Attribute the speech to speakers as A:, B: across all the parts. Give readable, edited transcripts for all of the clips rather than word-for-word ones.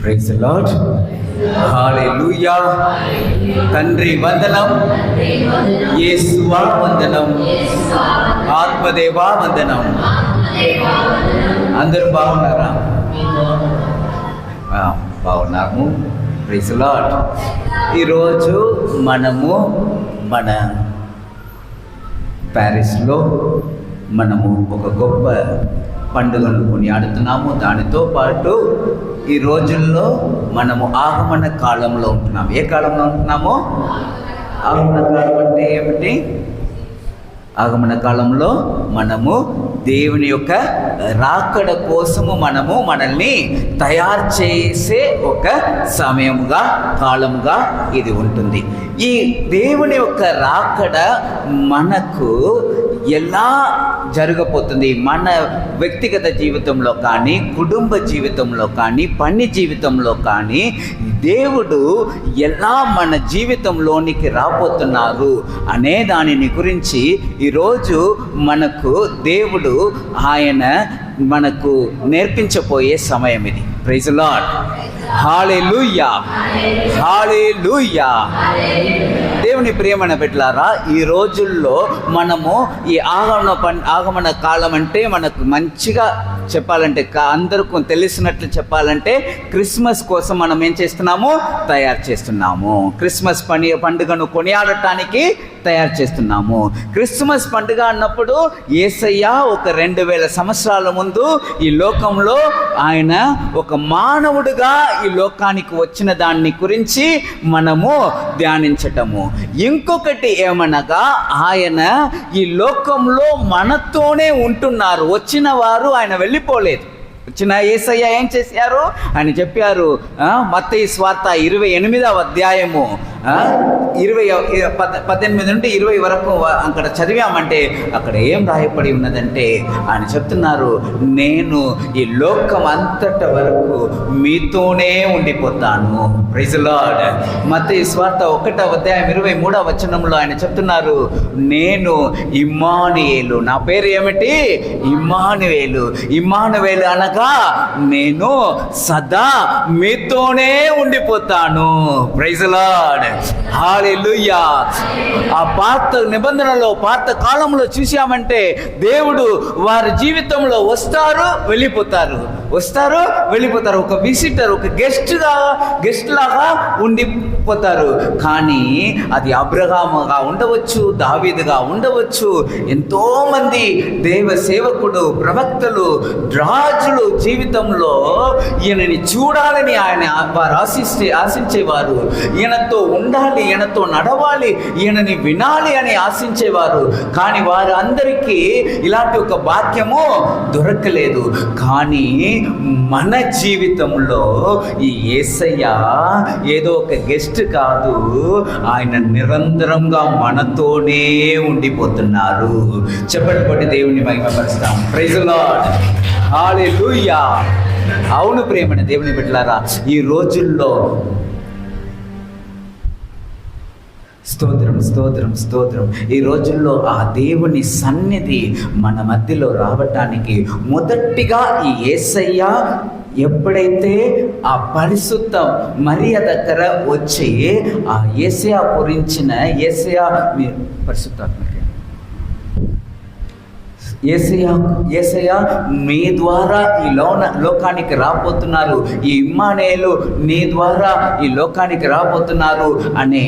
A: Praise the lord. హల్లెలూయా. తండ్రి వందనం, యేసువా వందనం, ఆత్మదేవా వందనం. అందరూ బాగున్నారా? బాగున్నాము. Praise the Lord. ఈరోజు మనము మన ప్యారిస్లో ఒక గొప్ప పండుగను కొనియాడుతున్నాము. దానితో పాటు ఈ రోజుల్లో మనము ఆగమన కాలంలో ఉంటున్నాము. ఏ కాలంలో ఉంటున్నాము? ఆగమన కాలం అంటే ఏమిటి? ఆగమన కాలంలో మనము దేవుని యొక్క రాకడ కోసము మనల్ని తయారు చేసే ఒక సమయముగా, కాలముగా ఇది ఉంటుంది. ఈ దేవుని యొక్క రాకడ మనకు ఎలా జరగబోతుంది? మన వ్యక్తిగత జీవితంలో కానీ, కుటుంబ జీవితంలో కానీ, పని జీవితంలో కానీ దేవుడు ఎలా మన జీవితంలోనికి రాబోతున్నారు అనే దానిని గురించి ఈరోజు మనకు దేవుడు మనకు నేర్పించబోయే సమయం ఇది. Praise the lord. Hallelujah, hallelujah. దేవుని ప్రియమైన బిడ్డలారా, ఈ రోజుల్లో మనము ఈ ఆగమన కాలం అంటే మనకు మంచిగా చెప్పాలంటే, అందరికీ తెలిసినట్లు చెప్పాలంటే, క్రిస్మస్ కోసం మనం ఏం చేస్తున్నాము? తయారు చేస్తున్నాము. క్రిస్మస్ పండుగను కొనియాడటానికి తయారు చేస్తున్నాము. క్రిస్మస్ పండుగ అన్నప్పుడు యేసయ్య ఒక 2000 సంవత్సరాల ముందు ఈ లోకంలో ఆయన ఒక మానవుడిగా ఈ లోకానికి వచ్చిన దాన్ని గురించి మనము ధ్యానించటము. ఇంకొకటి ఏమనగా, ఆయన ఈ లోకంలో మనతోనే ఉంటున్నారు. వచ్చిన వారు ఆయన వెళ్ళిపోలేదు. వచ్చిన యేసయ్య ఏం చేశారు? ఆయన చెప్పారు. మత్తయి సువార్త 28వ అధ్యాయము 18 నుండి 20 వరకు అక్కడ చదివామంటే అక్కడ ఏం రాయబడి ఉన్నదంటే, ఆయన చెప్తున్నారు, నేను ఈ లోకం అంతట వరకు మీతోనే ఉండిపోతాను. Praise the lord. మత్తయి సువార్త 1వ అధ్యాయం 23వ వచనంలో ఆయన చెప్తున్నారు, నేను ఇమ్మానుయేలు. నా పేరు ఏమిటి? ఇమ్మానుయేలు. ఇమ్మానుయేలు అనగా నేను సదా మీతోనే ఉండిపోతాను. Praise the lord. హల్లెలూయా. ఆ పాత నిబంధనలో, పాత కాలంలో చూసామంటే దేవుడు వారి జీవితంలో వస్తారు, వెళ్ళిపోతారు, వస్తారు, వెళ్ళిపోతారు. ఒక విజిటర్, ఒక గెస్ట్ లాగా ఉండిపోతారు. కానీ అది అబ్రహాముగా ఉండవచ్చు, దావీదుగా ఉండవచ్చు, ఎంతో మంది దేవ సేవకుడు, ప్రవక్తలు, రాజులు జీవితంలో ఈయనని చూడాలని వారు ఆశించేవారు. ఈయనతో ఉండాలి, ఈయనతో నడవాలి, ఈయనని వినాలి అని ఆశించేవారు. కానీ వారు అందరికీ ఇలాంటి ఒక భాగ్యము దొరకలేదు. కానీ మన జీవితంలో ఈ యేసయ్య ఏదో ఒక గెస్ట్ కాదు, ఆయన నిరంతరంగా మనతోనే ఉండిపోతున్నారు. చెప్పండి, బట్టి దేవుని మహిమపరుస్తాం. Praise the lord. హల్లెలూయా. అవును ప్రియమైన దేవుని బిడ్డలారా, ఈ రోజుల్లో స్తోత్రం, స్తోత్రం, స్తోత్రం. ఈ రోజుల్లో ఆ దేవుని సన్నిధి మన మధ్యలో రావటానికి మొదటిగా ఈ యేసయ్య ఎప్పుడైతే ఆ పరిశుద్ధ మరియ దగ్గర వచ్చి ఆ యేసయ్య గురించిన పరిశుద్ధాత్మ యేసయ్య మీ ద్వారా ఈ లోకానికి రాబోతున్నారు, ఈ ఇమ్మానుయేలు నీ ద్వారా ఈ లోకానికి రాబోతున్నారు అనే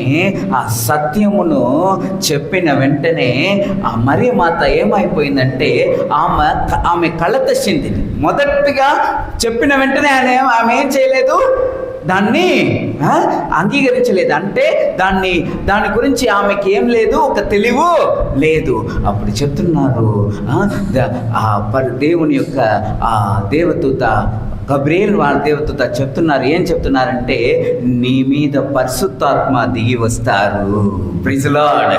A: ఆ సత్యమును చెప్పిన వెంటనే ఆ మరియ మాత ఏమైపోయిందంటే, ఆమె కలత చెందింది. మొదటిగా చెప్పిన వెంటనే ఆమె ఏం చేయలేదు? దాన్ని అంగీకరించలేదు. అంటే దాని గురించి ఆమెకి ఏం లేదు, ఒక తెలివి లేదు. అప్పుడు చెప్తున్నారు, దేవుని యొక్క ఆ దేవదూత గబ్రియేల్ వాళ్ళ దేవదూత చెప్తున్నారు. ఏం చెప్తున్నారంటే, నీ మీద పరిశుద్ధాత్మ దిగి వస్తారు. Praise the Lord.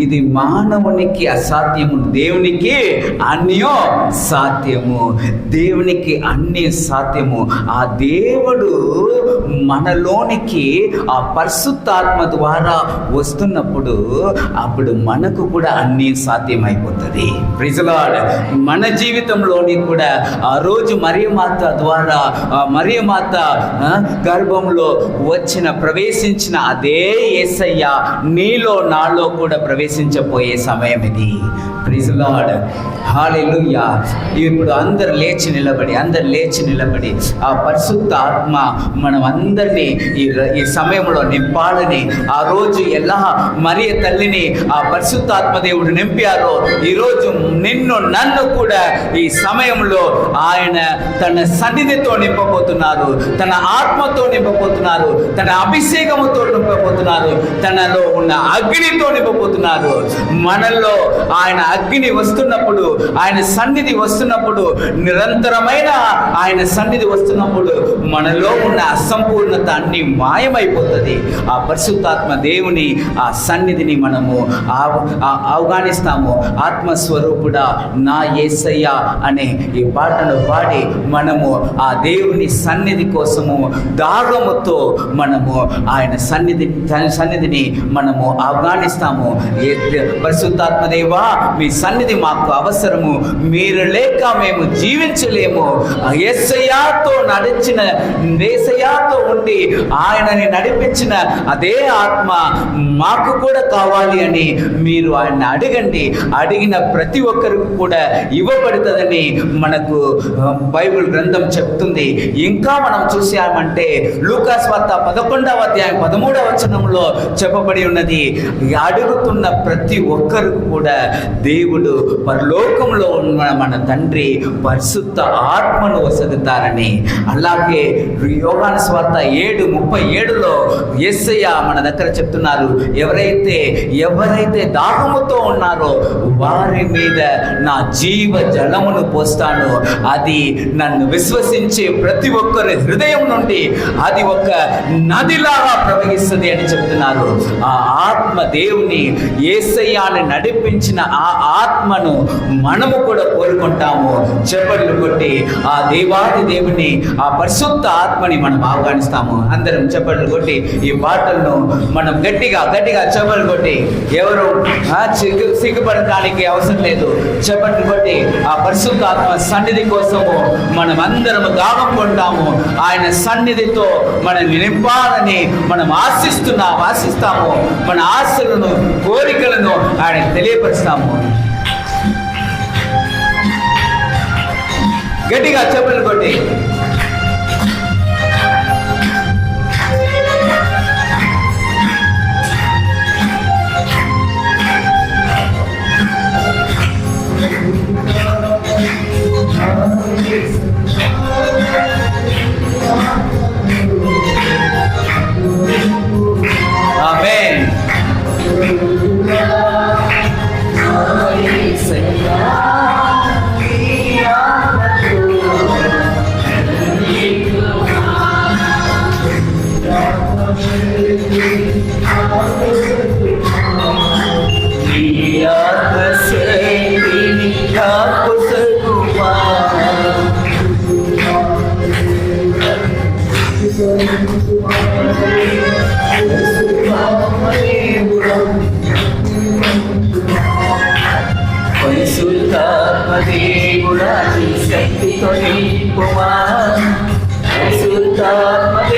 A: ఇది మానవునికి అసాధ్యము, దేవునికి అన్యో సాధ్యము. దేవునికి అన్ని సాధ్యము. ఆ దేవుడు మనలోనికి ఆ పరిశుద్ధాత్మ ద్వారా వస్తున్నప్పుడు అప్పుడు మనకు కూడా అన్ని సాధ్యమైపోతుంది. Praise the lord. మన జీవితంలోని కూడా ఆ రోజు మరియ మాత ద్వారా మరియమాత గర్భంలో ప్రవేశించిన అదే యేసయ్య నీలో నాలో కూడా ప్రవేశించబోయే సమయం ఇది. ప్రైజ్ లార్డ్, హల్లెలూయా. ఇప్పుడు అందరు లేచి నిలబడి ఆ పరిశుద్ధ ఆత్మ మనం అందరినీ ఈ సమయంలో నింపాలని, ఆ రోజు ఎలా మరియ తల్లిని ఆ పరిశుద్ధ ఆత్మ దేవుడు నింపారో ఈరోజు నిన్ను నన్ను కూడా ఈ సమయంలో ఆయన తన సన్నిధితో నింపబోతున్నారు, తన ఆత్మతో నింపబోతున్నారు, తన అభిషేకముతో నింపబోతున్నారు, తనలో ఉన్న అగ్నితో నింపబోతున్నారు. మనలో ఆయన అగ్ని వస్తున్నప్పుడు, ఆయన సన్నిధి వస్తున్నప్పుడు, నిరంతరమైన ఆయన సన్నిధి వస్తున్నప్పుడు మనలో ఉన్న అసంపూర్ణత అన్ని మాయమైపోతుంది. ఆ పరిశుద్ధాత్మ దేవుని ఆ సన్నిధిని మనము అవగానిస్తాము. ఆత్మస్వరూపుడా నా యేసయ్య అనే ఈ పాటను పాడి మనము ఆ దేవుని సన్నిధి కోసము దాగముతో మనము ఆయన సన్నిధిని మనము అవగానిస్తాము. పరిశుద్ధాత్మ దేవా, మీ సన్నిధి మాకు అవసరము, మీరు లేక మేము జీవించలేము. యేసయ్యతో ఉండి ఆయనని నడిపించిన అదే ఆత్మ మాకు కూడా కావాలి అని మీరు ఆయన అడగండి. అడిగిన ప్రతి ఒక్కరికి కూడా ఇవ్వబడుతుందని మనకు బైబిల్ గ్రంథం చెప్తుంది. ఇంకా మనం చూసామంటే లూకా సువార్త 11వ అధ్యాయం 13వ వచనంలో చెప్పబడి ఉన్నది, అడుగుతున్న ప్రతి ఒక్కరికి కూడా దేవుడు పరలోకంలో ఉన్న మన తండ్రి పరిశుద్ధ ఆత్మను వసగుతారని. అలాగే యోహాను సువార్త 7:37లో యేసయ్య మన దగ్గర చెప్తున్నారు, ఎవరైతే దాహముతో ఉన్నారో వారి మీద నా జీవ జలమును పోస్తాను, అది నన్ను విశ్వసించే ప్రతి ఒక్కరి హృదయం నుండి అది ఒక నదిలాగా ప్రవహిస్తుంది అని చెప్తున్నారు. ఆ ఆత్మ దేవుని యేసయ్యని నడిపించిన ఆ ఆత్మను మనము కూడా కోరుకుంటాము. చప్పట్లు కొట్టి ఆ దేవాది దేవుని ఆ పరిశుద్ధ ఆత్మని మనం ఆహ్వానిస్తాము. అందరం చప్పట్లు కొట్టి ఈ పాటలను మనం గట్టిగా చప్పట్లు కొట్టి, ఎవరు సిగ్గుపడటానికి అవసరం లేదు, చప్పట్లు కొట్టి ఆ పరిశుద్ధ ఆత్మ సన్నిధి కోసము మనం అందరము దాహం కొంటాము. ఆయన సన్నిధితో మనం నింపాలని మనం ఆశిస్తాము. మన ఆశలను కోరికలను ఆయన తెలియపరుస్తాము. గట్టిగా చప్పట్లు కొట్టి ఆమేన్. పరిశుద్ధాత్మదేవుడా నీ శక్తితో నింపుమా, పరిశుద్ధాత్మదేవుడా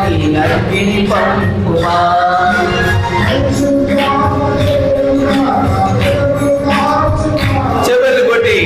A: నీ అగ్ని పంపుమా. చెవులు కొట్టి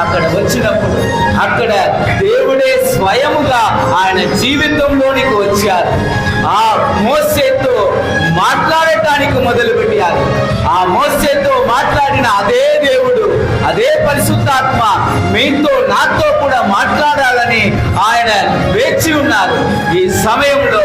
A: అక్కడ వచ్చినప్పుడు అక్కడ దేవుడే స్వయముగా ఆయన జీవితంలోనికి వచ్చారు. ఆ మోసేతో మాట్లాడటానికి మొదలుపెట్టారు. ఆ మోసేతో మాట్లాడిన అదే దేవుడు, అదే పరిశుద్ధాత్మ మీతో నాతో కూడా మాట్లాడాలని ఆయన వేచి ఉన్నారు. ఈ సమయంలో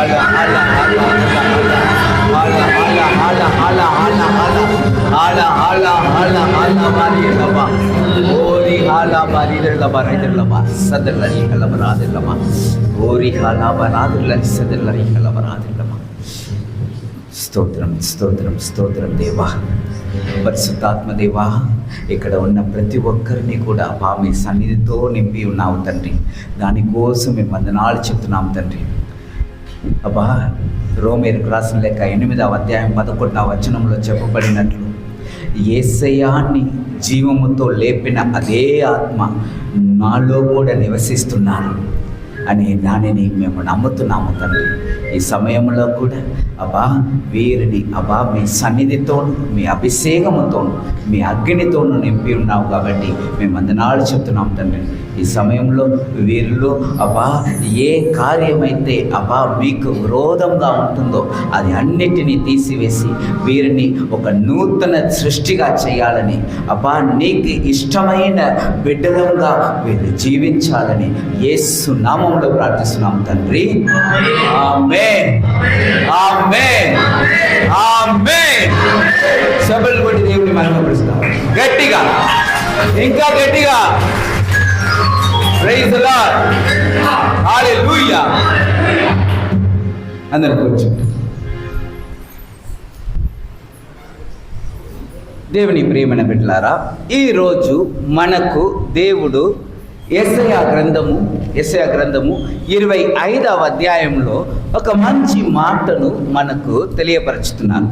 A: స్తోత్రం స్తోత్రం స్తోత్రం దేవా. పరిశుద్ధాత్మ దేవా, ఇక్కడ ఉన్న ప్రతి ఒక్కరిని కూడా మీ సన్నిధితో నింపి ఉన్నావు తండ్రి. దానికోసం మేము వందనాలు చెప్తున్నాం తండ్రి. అబ్బా, రోమీయులకు రాసిన లేఖ 8వ అధ్యాయం 11వ వచనంలో చెప్పబడినట్లు యేసయ్యాన్ని జీవముతో లేపిన అదే ఆత్మ నాలో కూడా నివసిస్తున్నారు అని దానిని మేము నమ్ముతున్నాము తండ్రి. ఈ సమయంలో కూడా అబ్బా వీరిని మీ సన్నిధితోను, మీ అభిషేకముతోను, మీ అగ్నితోను నింపి ఉన్నావు కాబట్టి మేము వందనాలు చెప్తున్నాం తండ్రి. ఈ సమయంలో వీరిలో ఏ కార్యమైతే మీకు విరోధంగా ఉంటుందో అది అన్నిటినీ తీసివేసి వీరిని ఒక నూతన సృష్టిగా చేయాలని నీకు ఇష్టమైన బిడ్డలంగా వీరు జీవించాలని యేసు నామములో ప్రార్థిస్తున్నాం తండ్రి. ఆమేన్, ఆమేన్, ఆమేన్. సభలు కొట్టి దేవుని మహిమపరుస్తాం గట్టిగా, ఇంకా గట్టిగా. ప్రైజ్ ది లార్డ్, హల్లెలూయా. అందరూ కూర్చోండి. దేవుని ప్రియమైన బిడ్డలారా, ఈరోజు మనకు దేవుడు యెషయా గ్రంథము 25వ అధ్యాయంలో ఒక మంచి మాటను మనకు తెలియపరుచుతున్నాను.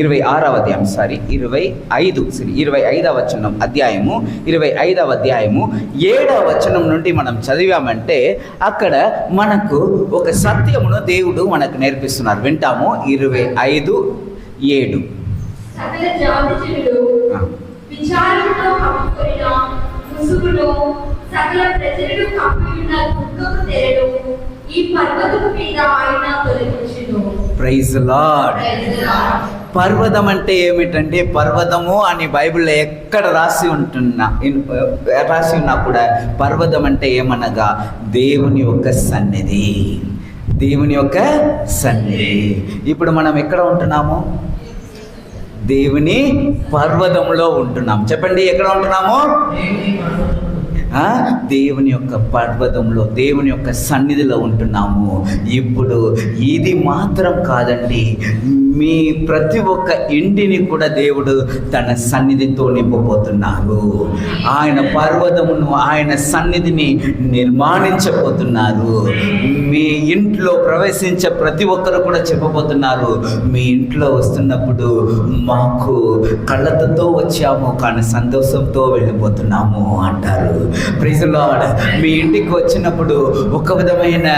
A: 26వ అధ్యాయం 25వ అధ్యాయము 25వ అధ్యాయము 7వ వచనం నుండి మనం చదివామంటే అక్కడ మనకు ఒక సత్యమును దేవుడు మనకు నేర్పిస్తున్నారు. వింటాము. 25:7.
B: సకల జాతిజనులు విచారణతో కప్పుకొనిన ముసుగును, సకల ప్రజలను కప్పియున్న దుఃఖపు తెరలు ఈ పర్వతము మీద ఆయన తొలగించును.
A: Praise the lord. పర్వతం అంటే ఏమిటంటే, పర్వతము అని బైబిల్లో ఎక్కడ రాసి ఉన్నా కూడా పర్వతం అంటే ఏమనగా దేవుని యొక్క సన్నిధి, దేవుని యొక్క సన్నిధి. ఇప్పుడు మనం ఎక్కడ ఉంటున్నాము? దేవుని పర్వతంలో ఉంటున్నాం. చెప్పండి, ఎక్కడ ఉంటున్నాము? దేవుని యొక్క పర్వతంలో, దేవుని యొక్క సన్నిధిలో ఉంటున్నాము. ఇప్పుడు ఇది మాత్రం కాదండి, మీ ప్రతి ఒక్క ఇంటిని కూడా దేవుడు తన సన్నిధితో నింపబోతున్నారు. ఆయన పర్వతమును, ఆయన సన్నిధిని నిర్మాణించబోతున్నారు. మీ ఇంట్లో ప్రవేశించే ప్రతి ఒక్కరు కూడా చెప్పబోతున్నారు, మీ ఇంట్లో వస్తున్నప్పుడు మాకు కళ్ళతో వచ్చాము కానీ సంతోషంతో వెళ్ళిపోతున్నాము అంటారు. Praise the lord. మీ ఇంటికి వచ్చినప్పుడు ఒక విధమైన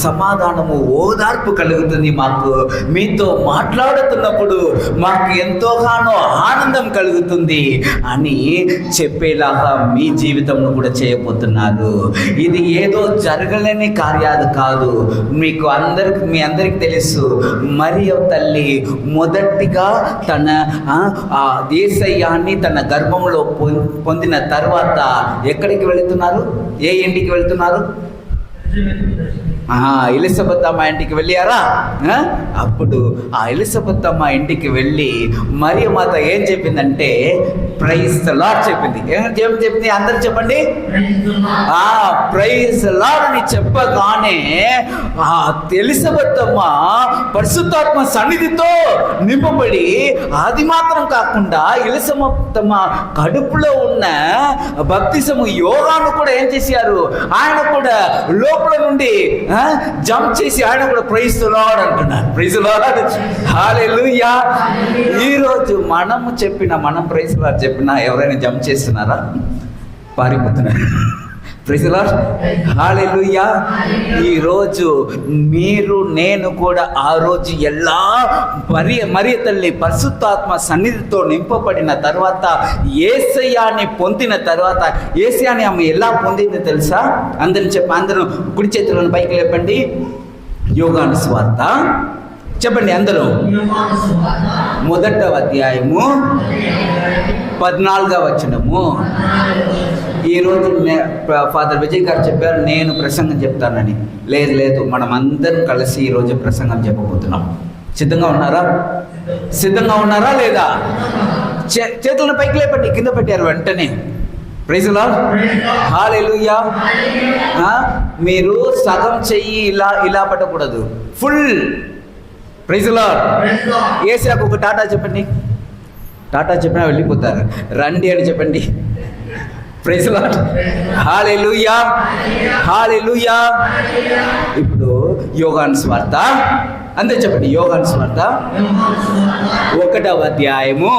A: సమాధానము, ఓదార్పు కలుగుతుంది. మాకు మీతో మాట్లాడుతున్నప్పుడు మాకు ఎంతోగానో ఆనందం కలుగుతుంది అని చెప్పేలాగా మీ జీవితంలో కూడా చేయబోతున్నారు. ఇది ఏదో జరగలేని కార్యాలు కాదు. మీ అందరికి తెలుసు, మరియ తల్లి మొదటిగా తన యేసయ్యాన్ని తన గర్భంలో పొందిన తర్వాత ఎక్కడికి వెళుతున్నారు? ఏ ఇంటికి వెళ్తున్నారు? ఎలిజబెత్ అమ్మ ఇంటికి వెళ్ళారా? అప్పుడు ఆ ఎలిజబెత్ అమ్మ ఇంటికి వెళ్ళి మరియ మాత ఏం చెప్పిందంటే ప్రైజ్ ది లార్డ్ చెప్పింది. ఏం చెప్పింది? అందరు చెప్పండి, ప్రైజ్ ది లార్డ్ అని చెప్పగానే ఎలిజబెత్ అమ్మ పరిశుద్ధాత్మ సన్నిధితో నింపబడి, అది మాత్రం కాకుండా ఎలిజబెత్ అమ్మ కడుపులో ఉన్న బప్తిసము యోహాను కూడా ఏం చేశారు? ఆయన కూడా లోపల నుండి జంప్ చేసి ఆయన కూడా ప్రైజ్ ది లార్డ్ అంటున్నారు. ప్రైజ్ ది లార్డ్, హల్లెలూయా. ఈరోజు మనం ప్రైజ్ ది లార్డ్ చెప్పినా ఎవరైనా జంప్ చేస్తున్నారా? పారిపోతున్నారు. ప్రైజ్ ది లార్డ్, హల్లెలూయా. ఈరోజు నేను కూడా ఆ రోజు ఎలా మరియ తల్లి పరిశుద్ధాత్మ సన్నిధితో నింపబడిన తర్వాత, యేసయ్యాన్ని పొందిన తర్వాత, యేసయ్యాన్ని ఆమె ఎలా పొందిందో తెలుసా? అందరూ కుడి చేతులను పైకి లేపండి. యోహాను సువార్త చెప్పండి అందరూ. మొదట అధ్యాయము 14వ వచనము. ఈరోజు ఫాదర్ విజయ్ గారు చెప్పారు నేను ప్రసంగం చెప్తానని. లేదు, మనం అందరం కలిసి ఈరోజు ప్రసంగం చెప్పబోతున్నాం. సిద్ధంగా ఉన్నారా లేదా? చేతులను పైకి లేపండి. కింద పెట్టారు వెంటనే. Praise the lord. హల్లెలూయా. మీరు సగం చెయ్యి ఇలా పట్టకూడదు, ఫుల్. Praise the lord. యేసుకు ఒక టాటా చెప్పండి. టాటా చెప్పినా వెళ్ళిపోతారు. రండి అని చెప్పండి. Praise the lord. Hallelujah. Hallelujah. ఇప్పుడు యోహాను సువార్త అంతే చెప్పండి. యోహాను సువార్త 1వ అధ్యాయము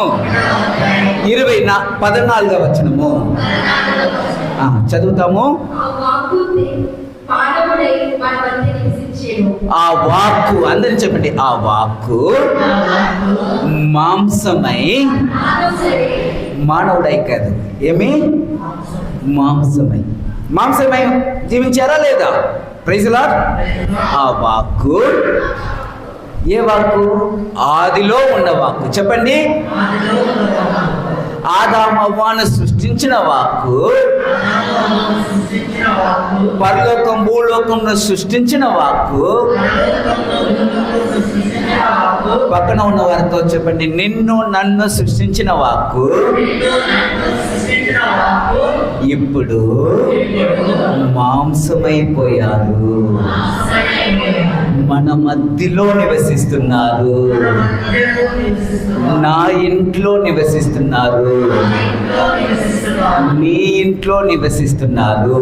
A: 14వ వచనము చదువుతాము. ఆ వాక్కు అందరి చెప్పండి. ఆ వాక్కు మాంసమై, మానవుడై కాదు, ఏమి మాంసమై జీవించారా లేదా? Praise the Lord. ఆ వాక్కు ఏ వాక్కు? ఆదిలో ఉన్న వాక్కు. చెప్పండి. ఆదాము హవ్వను సృష్టించిన వాక్కు, పరలోకం భూలోకంను సృష్టించిన వాక్కు. పక్కన ఉన్న వారితో చెప్పండి, నిన్ను నన్ను సృష్టించిన వాక్కు ఇప్పుడు మాంసమైపోయారు, మన మధ్యలో నివసిస్తున్నారు, నా ఇంట్లో నివసిస్తున్నారు, నీ ఇంట్లో నివసిస్తున్నారు.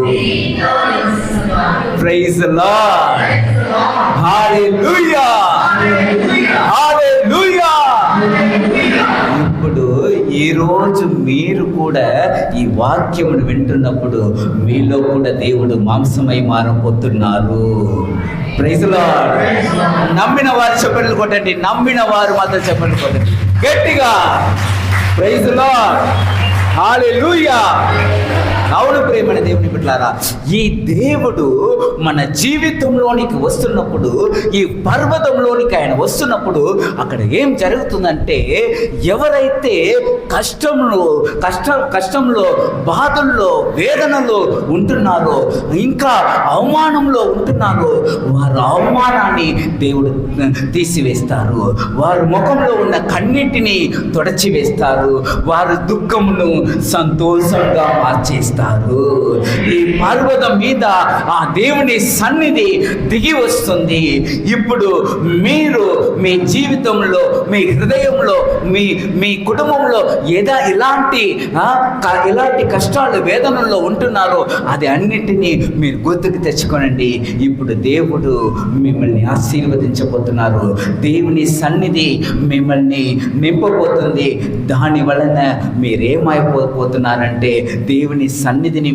A: Praise the lord. Hallelujah. Hallelujah. ఇప్పుడు ఈరోజు మీరు కూడా ఈ వాక్యమును వింటున్నప్పుడు మీలో కూడా దేవుడు మాంసమై మారబోతున్నారు. Praise the Lord. నమ్మిన వారు చప్పట్లు కొట్టండి. నమ్మిన వారు మాత్రం చప్పట్లు కొట్టండి గట్టిగా. Praise the lord. హల్లెలూయా. అవును ప్రేమైన దేవుని బిడ్డలారా, ఈ దేవుడు మన జీవితంలోనికి వస్తున్నప్పుడు, ఈ పర్వతంలోనికి ఆయన వస్తున్నప్పుడు అక్కడ ఏం జరుగుతుందంటే, ఎవరైతే కష్టంలో బాధల్లో వేదనలో ఉంటున్నారో, ఇంకా అవమానంలో ఉంటున్నారో, వారు అవమానాన్ని దేవుడు తీసివేస్తారు. వారి ముఖంలో ఉన్న కన్నీటిని తొడచివేస్తారు. వారు దుఃఖమును సంతోషంగా మార్చేస్తారు. ఈ పర్వతం మీద ఆ దేవుని సన్నిధి దిగి వస్తుంది. ఇప్పుడు మీరు మీ జీవితంలో, మీ హృదయంలో, మీ కుటుంబంలో ఎలాంటి కష్టాలు వేదనల్లో ఉంటున్నారో అది అన్నిటినీ మీరు గుర్తుకు తెచ్చుకోనండి. ఇప్పుడు దేవుడు మిమ్మల్ని ఆశీర్వదించబోతున్నారు. దేవుని సన్నిధి మిమ్మల్ని నింపబోతుంది. దాని వలన మీరేమైపోతున్నారంటే దేవుని సన్నిధిని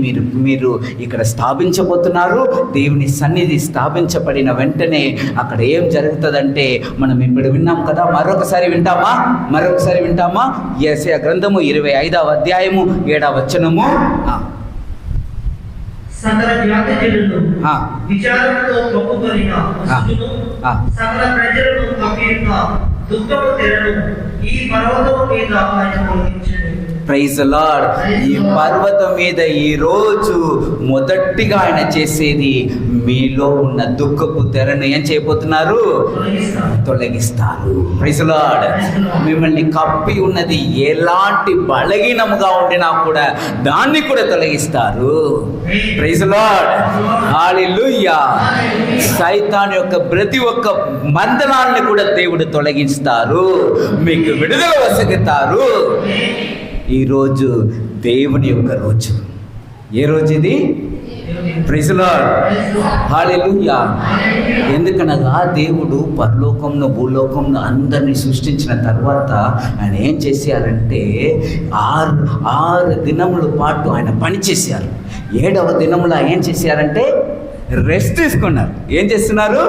A: మీరు ఇక్కడ స్థాపించబోతున్నారు. దేవుని సన్నిధి స్థాపించబడిన వెంటనే అక్కడ ఏం జరుగుతుందంటే, మనం ఇప్పుడు విన్నాం కదా, మరొకసారి వింటామా? యెషయా గ్రంథము 25వ అధ్యాయము 7వ వచనము.
C: సకల జాతిజనులను విచారణతో కప్పుకొనిన సకల ప్రజలను కప్పియున్న దుఃఖపు తెరను ఈ పర్వతం మీద ఆయన తొలగించెను.
A: Praise the lord. ఈ పర్వతం మీద ఈ రోజు మొదటిగా ఆయన చేసేది, మీలో ఉన్న దుఃఖపు తెరను ఏం చేయబోతున్నారు? తొలగిస్తారు. Praise the Lord. మిమ్మల్ని కప్పి ఉన్నది ఎలాంటి బలహీనముగా ఉండినా కూడా దాన్ని కూడా తొలగిస్తారు. Praise the lord. హల్లెలూయా. సైతాన్ యొక్క ప్రతి ఒక్క బంధనాన్ని కూడా దేవుడు తొలగిస్తారు. మీకు విడుదల వసగుతారు. ఈరోజు దేవుని యొక్క రోజు. ఏ రోజు ఇది? Praise the lord. హల్లెలూయా. ఎందుకనగా దేవుడు పరలోకంలో భూలోకంలో అందరినీ సృష్టించిన తర్వాత ఆయన ఏం చేశారంటే, 6 దినముల పాటు ఆయన పని చేశారు. 7వ దినములో ఏం చేశారంటే రెస్ట్ తీసుకున్నారు. ఏం చేస్తున్నారు?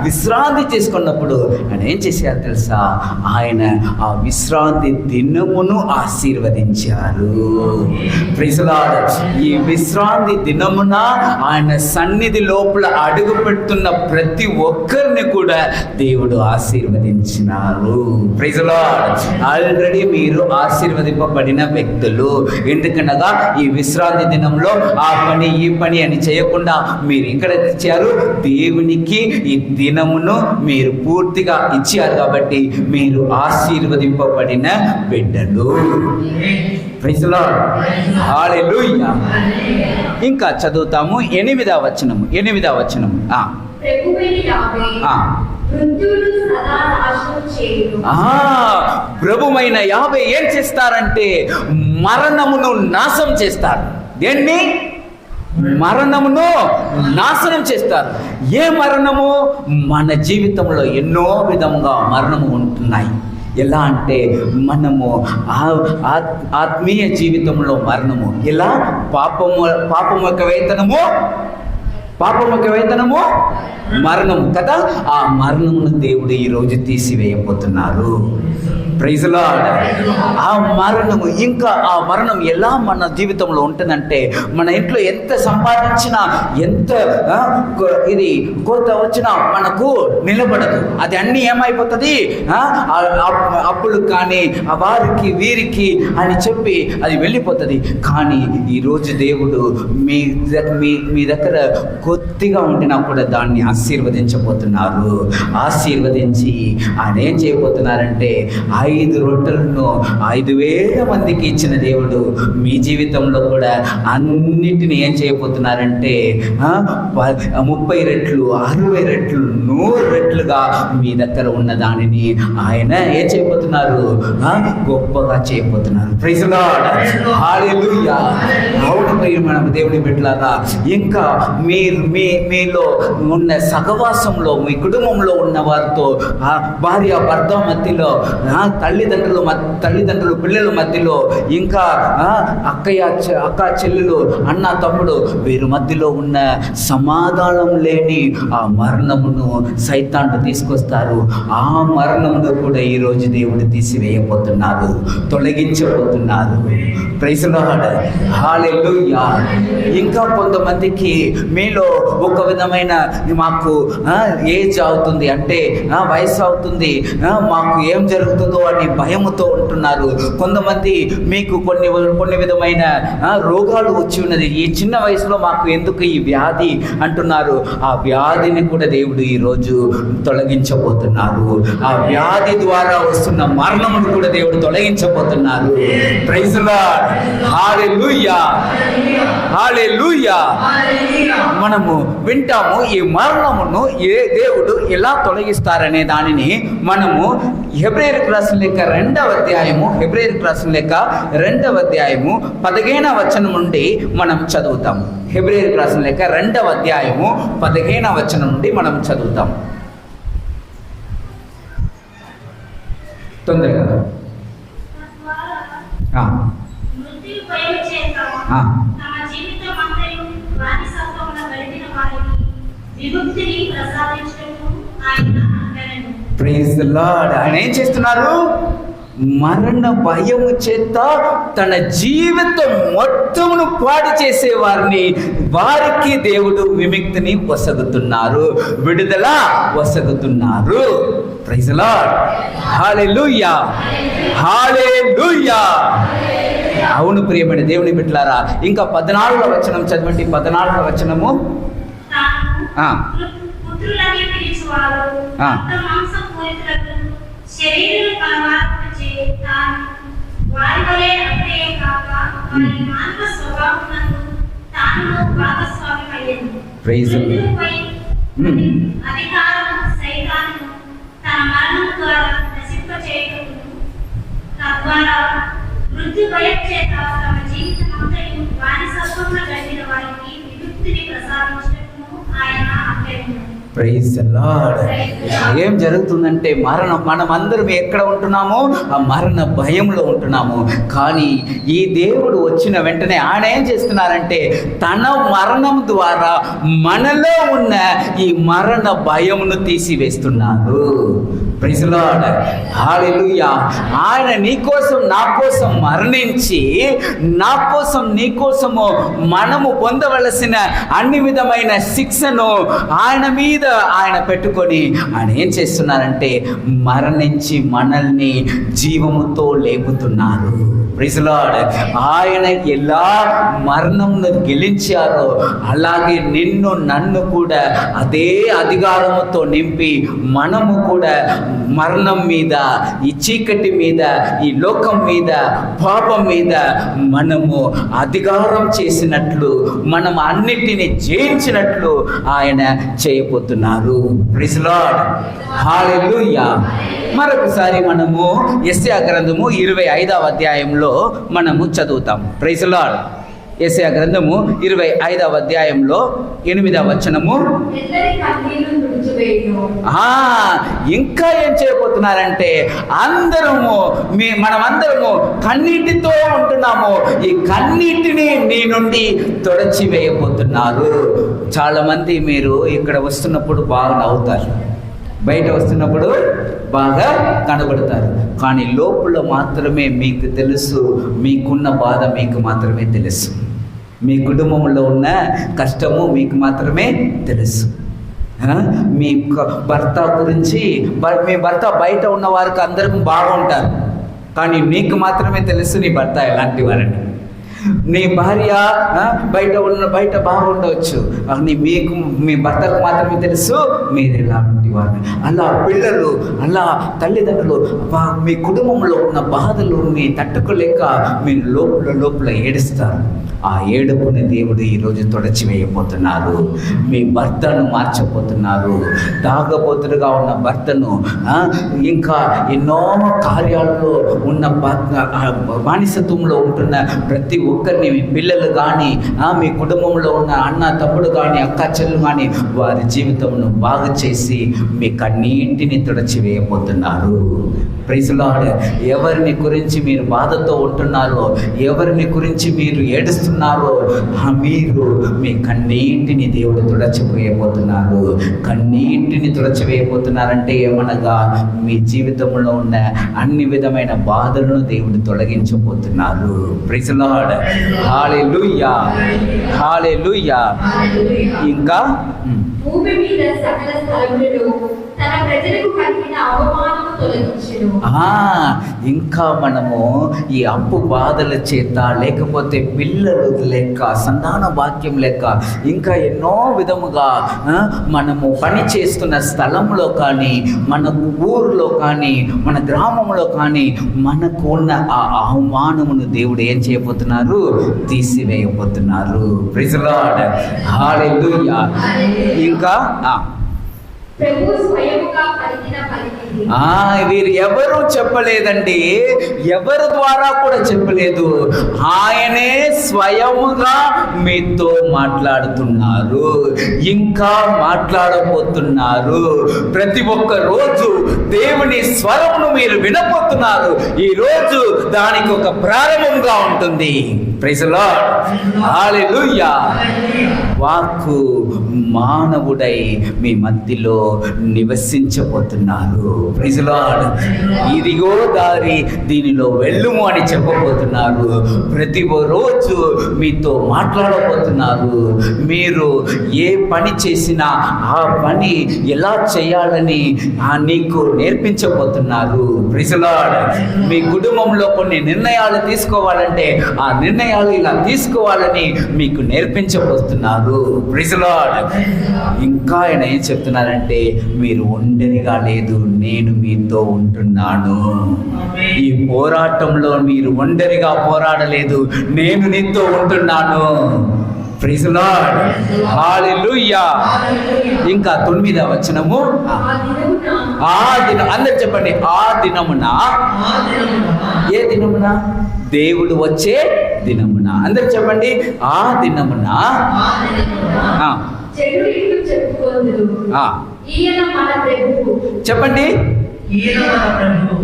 A: విశ్రాంతి తీసుకున్నప్పుడు ఆయన ఏం చేశారు తెలుసా? ఆయన ఆ విశ్రాంతి దినమును ఆశీర్వదించారు. Praise Lord. ఈ విశ్రాంతి దినమున ఆయన సన్నిధి లోపల అడుగు పెడుతున్న ప్రతి ఒక్కరిని కూడా దేవుడు ఆశీర్వదించినారు. Praise lord. ఆల్రెడీ మీరు ఆశీర్వదింపబడిన వ్యక్తులు. ఎందుకనగా ఈ విశ్రాంతి దినంలో ఆ పని ఈ పని అని చేయకుండా మీరు ఇక్కడ ఇచ్చారు, దేవునికి ఈ దినమును మీరు పూర్తిగా ఇచ్చారు కాబట్టి మీరు ఆశీర్వదింపబడిన బిడ్డలు. Praise lord. హల్లెలూయా. ఇంకా చదువుతాము 8వ వచనము.
B: ప్రభువైన యావే మృత్యువును సదా నాశనం చేయును.
A: ప్రభువైన యావే ఏం చేస్తారంటే మరణమును నాశనం చేస్తారు. దేన్ని? మరణమును నాశనం చేస్తారు. ఏ మరణము? మన జీవితంలో ఎన్నో విధముగా మరణము ఉంటున్నాయి. ఎలా అంటే మనము ఆత్మీయ జీవితంలో మరణము ఎలా? పాపము యొక్క వేతనము మరణము కదా. ఆ మరణమును దేవుడు ఈరోజు తీసివేయబోతున్నారు. Praise lord. ఆ మరణం ఎలా మన జీవితంలో ఉంటుందంటే, మన ఇంట్లో ఎంత సంపాదించినా ఎంత ఇది కోత వచ్చినా మనకు నిలబడదు. అది అన్నీ ఏమైపోతుంది? అప్పులు కానీ వారికి వీరికి అని చెప్పి అది వెళ్ళిపోతుంది. కానీ ఈరోజు దేవుడు మీ దగ్గర కొద్దిగా ఉండినా కూడా దాన్ని ఆశీర్వదించబోతున్నారు. ఆశీర్వదించి ఆయన ఏం చేయబోతున్నారంటే 5 రొట్టెలను 5,000 మందికి ఇచ్చిన దేవుడు మీ జీవితంలో కూడా అన్నిటిని ఏం చేయబోతున్నారంటే 30 రెట్లు 60 రెట్లు 100 రెట్లుగా మీ దగ్గర ఉన్న దానిని ఆయన ఏం చేయబోతున్నారు? గొప్పగా చేయబోతున్నారు. Praise lord. హల్లెలూయా. అవును ప్రియమైన దేవుని బిడ్డలారా, ఇంకా మీలో ఉన్న సహవాసంలో మీ కుటుంబంలో ఉన్న వారితో భార్య భర్త మధ్యలో తల్లిదండ్రులు పిల్లల మధ్యలో ఇంకా అక్క చెల్లెలు అన్న తమ్ముడు వీరి మధ్యలో ఉన్న సమాధానం లేని ఆ మరణమును సైతాను తీసుకొస్తారు. ఆ మరణమును కూడా ఈరోజు దేవుడు తీసివేయబోతున్నారు, తొలగించబోతున్నారు. Praise lord. హల్లెలూయా. ఇంకా కొంతమందికి మీలో ఒక విధమైన మాకు ఏజ్ అవుతుంది అంటే వయసు అవుతుంది, మాకు ఏం జరుగుతుందో అని భయముతో ఉంటున్నారు. కొంతమంది మీకు కొన్ని విధమైన రోగాలు వచ్చి ఉన్నది. ఈ చిన్న వయసులో మాకు ఎందుకు ఈ వ్యాధి అంటున్నారు. ఆ వ్యాధిని కూడా దేవుడు ఈరోజు తొలగించబోతున్నారు. ఆ వ్యాధి ద్వారా వస్తున్న మరణమును కూడా దేవుడు తొలగించబోతున్నారు. Praise lord. హల్లెలూయా. హల్లెలూయా. మనము వింటాము ఈ మరణమును దేవుడు ఎలా తొలగిస్తారనే దానిని మనము హెబ్రీయులకు రాసిన లేఖ 2వ అధ్యాయము 15వ వచనం నుండి మనం చదువుతాము. హెబ్రీయులకు రాసిన లేఖ 2వ అధ్యాయము 15వ వచనం నుండి మనం చదువుతాం. తొందరగా ప్రైజ్ ది లార్డ్. ఆయన ఏం చేస్తున్నారు? మరణ భయము చేత తన జీవితం మొత్తమును పాడు చేసే వారికి దేవుడు విముక్తిని వసగుతున్నారు, విడుదల వసగుతున్నారు. Praise the lord. Hallelujah. Hallelujah. అవును ప్రియమైన దేవుని బిడ్డలారా, ఇంకా 14వ వచనం చదవండి. 14వ వచనము. ప్రైజ్
B: మృత్యు భయం చేత తమ జీవితమంతయు వారి సత్వమున గడిపిన వారికి విముక్తిని ప్రసాదించుటకును ఆయన ఆజ్ఞాపించారు.
A: Praise the lord. ఏం జరుగుతుందంటే మనమందరం ఎక్కడ ఉంటున్నామో ఆ మరణ భయంలో ఉంటున్నాము. కానీ ఈ దేవుడు వచ్చిన వెంటనే ఆయన ఏం చేస్తున్నారంటే తన మరణం ద్వారా మనలో ఉన్న ఈ మరణ భయమును తీసివేస్తున్నారు. Praise the lord. హల్లెలూయా. ఆయన నీ కోసం నా కోసం మరణించి నా కోసం నీ కోసము మనము పొందవలసిన అన్ని విధమైన శిక్షను ఆయన మీద ఆయన పెట్టుకొని ఆయన ఏం చేస్తున్నారంటే మరణించి మనల్ని జీవముతో లేపుతున్నారు. Praise the Lord. ఆయన ఎలా మరణంను గెలిచారో అలాగే నిన్ను నన్ను కూడా అదే అధికారముతో నింపి మనము కూడా మరణం మీద, ఈ చీకటి మీద, ఈ లోకం మీద, పాపం మీద మనము అధికారం చేసినట్లు, మనం అన్నిటిని జయించినట్లు ఆయన చేయబోతున్నారు. Praise the lord. హల్లెలూయా. మరొకసారి మనము యెషయా గ్రంథము 25వ అధ్యాయంలో మనము చదువుతాం. Praise the Lord. యెషయా గ్రంథము 25వ అధ్యాయంలో 8వ వచనము. ఇంకా ఏం చేయబోతున్నారంటే మనమందరము కన్నీటితో ఉంటున్నాము, ఈ కన్నీటిని నీ నుండి తొడచి వేయబోతున్నారు. చాలా మంది మీరు ఇక్కడ వస్తున్నప్పుడు బాగా నవ్వుతారు, బయట వస్తున్నప్పుడు బాగా కనబడతారు, కానీ లోపల మాత్రమే మీకు తెలుసు, మీకున్న బాధ మీకు మాత్రమే తెలుసు, మీ కుటుంబంలో ఉన్న కష్టము మీకు మాత్రమే తెలుసు. మీ భర్త గురించి, మీ భర్త బయట ఉన్న వారికి అందరికీ బాగుంటారు, కానీ మీకు మాత్రమే తెలుసు నీ భర్త ఎలాంటి వారని. నీ భార్య బయట బాగుండవచ్చు, అని మీ భర్తకు మాత్రమే తెలుసు మీరు ఎలాంటి వారిని. అలా పిల్లలు, అలా తల్లిదండ్రులు మీ కుటుంబంలో ఉన్న బాధలు తట్టుకోలేక మీరు లోపల ఏడుస్తారు. ఆ ఏడుపుని దేవుడు ఈరోజు తొడచివేయబోతున్నారు. మీ భర్తను మార్చబోతున్నారు. తాగబోతులుగా ఉన్న భర్తను, ఇంకా ఎన్నో కార్యాలలో ఉన్న బానిసత్వంలో ఉంటున్న ప్రతి ఒక్కరిని, మీ పిల్లలు కానీ, మీ కుటుంబంలో ఉన్న అన్న తమ్ముడు కానీ, అక్క చెల్లెలు కానీ, వారి జీవితమును బాగు చేసి మీ కన్నీటిని తొడచివేయబోతున్నారు. Praise lord. ఎవరిని గురించి మీరు బాధతో ఉంటున్నారో, ఎవరిని గురించి మీరు ఏడుస్తున్నారో, మీరు మీ కన్నీటిని దేవుడు తుడచివేయబోతున్నారు. కన్నీటిని తుడచివేయబోతున్నారంటే ఏమనగా మీ జీవితంలో ఉన్న అన్ని విధమైన బాధలను దేవుడు తొలగించబోతున్నారు. Praise lord. హల్లెలూయా. హల్లెలూయా. ఇంకా
B: భూమి మీద సకల స్థలములలో తన ప్రజలకు కలిగిన అవమానము తొలగించెను.
A: ఇంకా మనము ఈ అప్పు బాధల చేత, లేకపోతే పిల్లలు లేక, సంతాన భాగ్యం లేక, ఇంకా ఎన్నో విధముగా మనము పని చేస్తున్న స్థలంలో కానీ, మన ఊరిలో కానీ, మన గ్రామంలో కానీ మనకు ఉన్న ఆ అవమానమును దేవుడు ఏం చేయబోతున్నారు? తీసివేయబోతున్నారు. Praise the lord. హల్లెలూయా. ఇంకా వీరు ఎవరు చెప్పలేదండి, ఎవరి ద్వారా కూడా చెప్పలేదు, ఆయనే స్వయముగా మీతో మాట్లాడుతున్నారు, ఇంకా మాట్లాడబోతున్నారు. ప్రతి ఒక్క రోజు దేవుని స్వరమును మీరు వినబోతున్నారు. ఈ రోజు దానికి ఒక ప్రారంభంగా ఉంటుంది. Praise the lord. హల్లెలూయా. వాక్కు మానవుడై మీ మధ్యలో నివసించబోతున్నారు. Praise the lord. ఇదిగో దారి, దీనిలో వెళ్ళుము అని చెప్పబోతున్నారు. ప్రతి రోజు మీతో మాట్లాడబోతున్నారు. మీరు ఏ పని చేసినా ఆ పని ఎలా చేయాలని నీకు నేర్పించబోతున్నారు. Praise the lord. మీ కుటుంబంలో కొన్ని నిర్ణయాలు తీసుకోవాలంటే ఆ నిర్ణయాలు ఇలా తీసుకోవాలని మీకు నేర్పించబోతున్నారు. Praise the lord. ఇంకా ఆయన ఏం చెప్తున్నారంటే, మీరు ఒంటరిగా లేదు, నేను మీతో ఉంటున్నాను. ఈ పోరాటంలో మీరు ఒంటరిగా పోరాడలేదు, నేను నీతో ఉంటున్నాను. Praise the lord. హల్లెలూయా. ఇంకా 9వ వచనము. ఆ దినం, అందరు చెప్పండి, ఆ దినమున. ఏ దినమున? దేవుడు వచ్చే దినమున. అందరు చెప్పండి, ఆ దినమున. ఆ,
B: చెడు ఇట్లు చెప్పుకొందురు. ఈయన మన ప్రభువు.
A: చెప్పండి,
C: ఈయన మన ప్రభువు.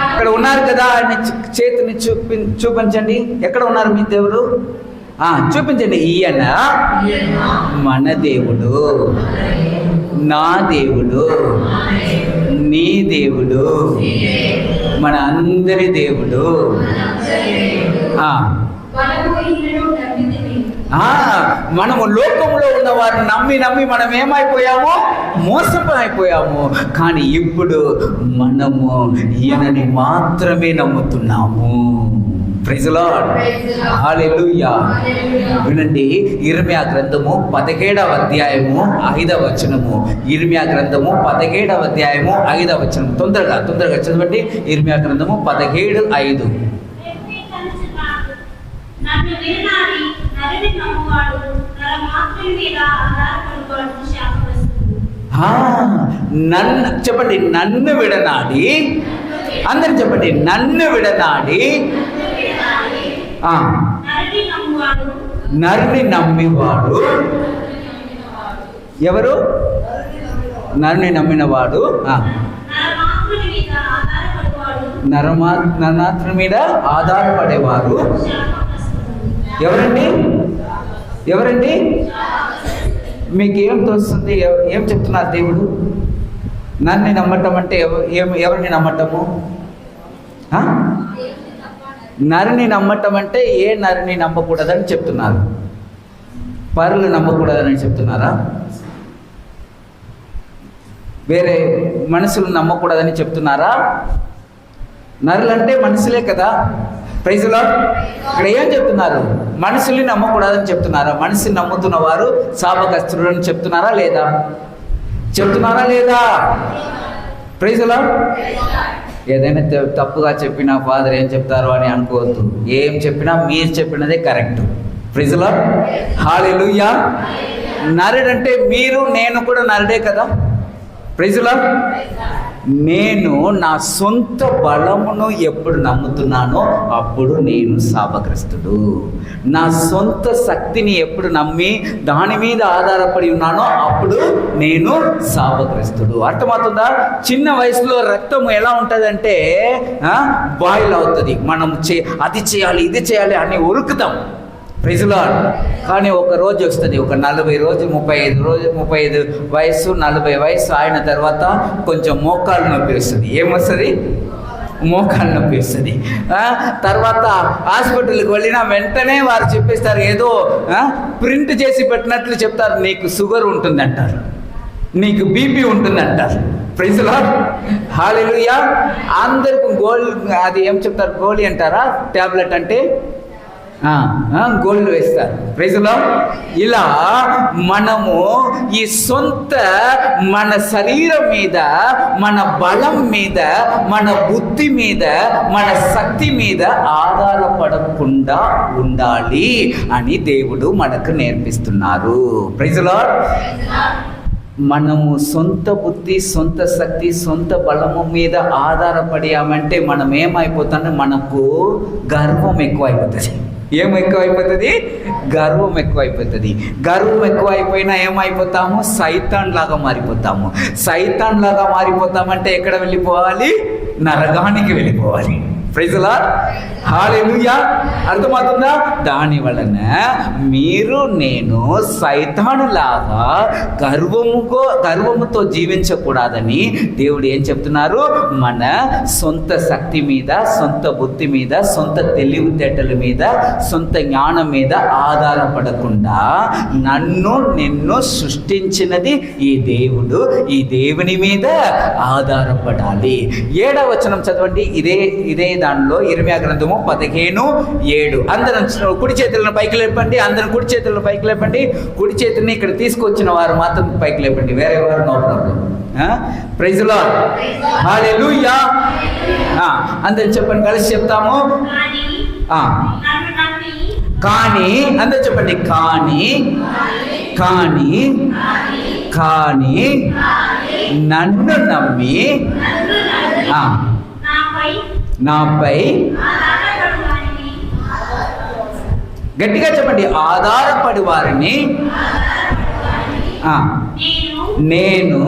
A: ఇక్కడ ఉన్నారు కదా, ఆయన చేతిని చూపించండి. ఎక్కడ ఉన్నారు మీ దేవుడు? చూపించండి. ఈయన మన దేవుడు, నా దేవుడు, నీ దేవుడు, మన అందరి దేవుడు. మనము లోకంలో ఉన్న వారిని నమ్మి మనం ఏమైపోయాము? మోసపోయిపోయాము. కానీ ఇప్పుడు మనము ఈయనని మాత్రమే నమ్ముతున్నాము. ప్రైజ్ ది లార్డ్, హల్లెలూయా. వినండి, ఇర్మియా గ్రంథము 17వ అధ్యాయము 5వ వచనము. ఇర్మియా గ్రంథము 17వ అధ్యాయము 5వ వచనం. తొందరగా చదవండి. ఇర్మియా గ్రంథము 17:5. చెప్పండి, నన్ను విడనాడి. అందరు చెప్పండి, నన్ను విడనాడి నరుని నమ్మివాడు. ఎవరు? నరుని నమ్మినవాడు, నరమాత్రుని మీద ఆధారపడేవారు. ఎవరండి? మీకేం తోస్తుంది? ఏం చెప్తున్నారు దేవుడు? నన్ను నమ్మటం అంటే ఎవరిని నమ్మటము? నరుని నమ్మటం అంటే ఏ నరుని నమ్మకూడదని చెప్తున్నారు? పరులు నమ్మకూడదని చెప్తున్నారా? వేరే మనుషులు నమ్మకూడదని చెప్తున్నారా? నరులంటే మనుషులే కదా. Praise the Lord. ఇక్కడ ఏం చెప్తున్నారు? మనుషుల్ని నమ్మకూడదని చెప్తున్నారా? మనిషిని నమ్ముతున్న వారు శాపగ్రస్తులని చెప్తున్నారా లేదా? Praise the Lord. ఏదైనా తప్పుగా చెప్పినా ఫాదర్ ఏం చెప్తారో అని అనుకోవద్దు. ఏం చెప్పినా మీరు చెప్పినదే correct. Praise the lord, hallelujah. నరుడంటే మీరు, నేను కూడా నరుడే కదా. Praise the Lord. నేను నా సొంత బలమును ఎప్పుడు నమ్ముతున్నానో అప్పుడు నేను శాపగ్రస్తుడు. నా సొంత శక్తిని ఎప్పుడు నమ్మి దాని మీద ఆధారపడి ఉన్నానో అప్పుడు నేను శాపగ్రస్తుడు. అర్థమవుతుందా? చిన్న వయసులో రక్తం ఎలా ఉంటుందంటే బాయిల్ అవుతుంది. మనం అది చేయాలి, ఇది చేయాలి అని ఉరుకుతాం. Praise the lord. కానీ ఒక రోజు వస్తుంది, ఒక 40 రోజు 35 వయసు 40 వయసు అయిన తర్వాత కొంచెం మోకాలు నొప్పి వస్తుంది. ఏమొస్తుంది? మోకాలు నొప్పి వస్తుంది. తర్వాత హాస్పిటల్కి వెళ్ళినా వెంటనే వారు చెప్పేస్తారు, ఏదో ప్రింట్ చేసి పెట్టినట్లు చెప్తారు, నీకు షుగర్ ఉంటుందంటారు, నీకు బీపీ ఉంటుందంటారు. ప్రైజ్ ది లార్డ్, హల్లెలూయా. అందరికి అది ఏం చెప్తారు? గోళీ అంటారా? టాబ్లెట్ అంటే గోల్డ్ వేస్తారు. Praise the Lord. ఇలా మనము ఈ సొంత మన శరీరం మీద, మన బలం మీద, మన బుద్ధి మీద, మన శక్తి మీద ఆధారపడకుండా ఉండాలి అని దేవుడు మనకు నేర్పిస్తున్నారు. Praise the Lord. మనము సొంత బుద్ధి, సొంత శక్తి, సొంత బలము మీద ఆధారపడామంటే మనం ఏమైపోతామో మనకు గర్వం ఎక్కువైపోతుంది. ఏం ఎక్కువైపోతుంది? గర్వం ఎక్కువైపోతుంది. గర్వం ఎక్కువైపోయినా ఏమైపోతాము? సైతాన్ లాగా మారిపోతాము. సైతాన్ లాగా మారిపోతామంటే ఎక్కడ వెళ్ళిపోవాలి? నరకానికి వెళ్ళిపోవాలి. ప్రైజ్ ది లార్డ్, హల్లెలూయా. అర్థమవుతుందా? దాని వలన మీరు నేను సైతాను లాగా గర్వముతో జీవించకూడదని దేవుడు ఏం చెప్తున్నారు? మన సొంత శక్తి మీద, సొంత బుద్ధి మీద, సొంత తెలివితేటల మీద, సొంత జ్ఞానం మీద ఆధారపడకుండా నిన్ను సృష్టించినది ఈ దేవుడు, ఈ దేవుని మీద ఆధారపడాలి. 7వ వచనం చదవండి. ఇదే దానిలో ఇర్మియా గ్రంథము 15:7. అందరం కుడి చేతులను పైకి లేపండి. అందరం కుడి చేతులను పైకి లేపండి. కుడి చేతిని ఇక్కడ తీసుకొచ్చిన వారు మాత్రం పైకి లేపండి, వేరే వారు no problem. Praise the lord, hallelujah. అందరం చెప్పండి, కలిసి చెప్తాము. కానీ అందరు చెప్పండి, కానీ నన్ను నమ్మి నాపై గట్టిగా చెప్పండి, ఆధారపడి వారిని నేను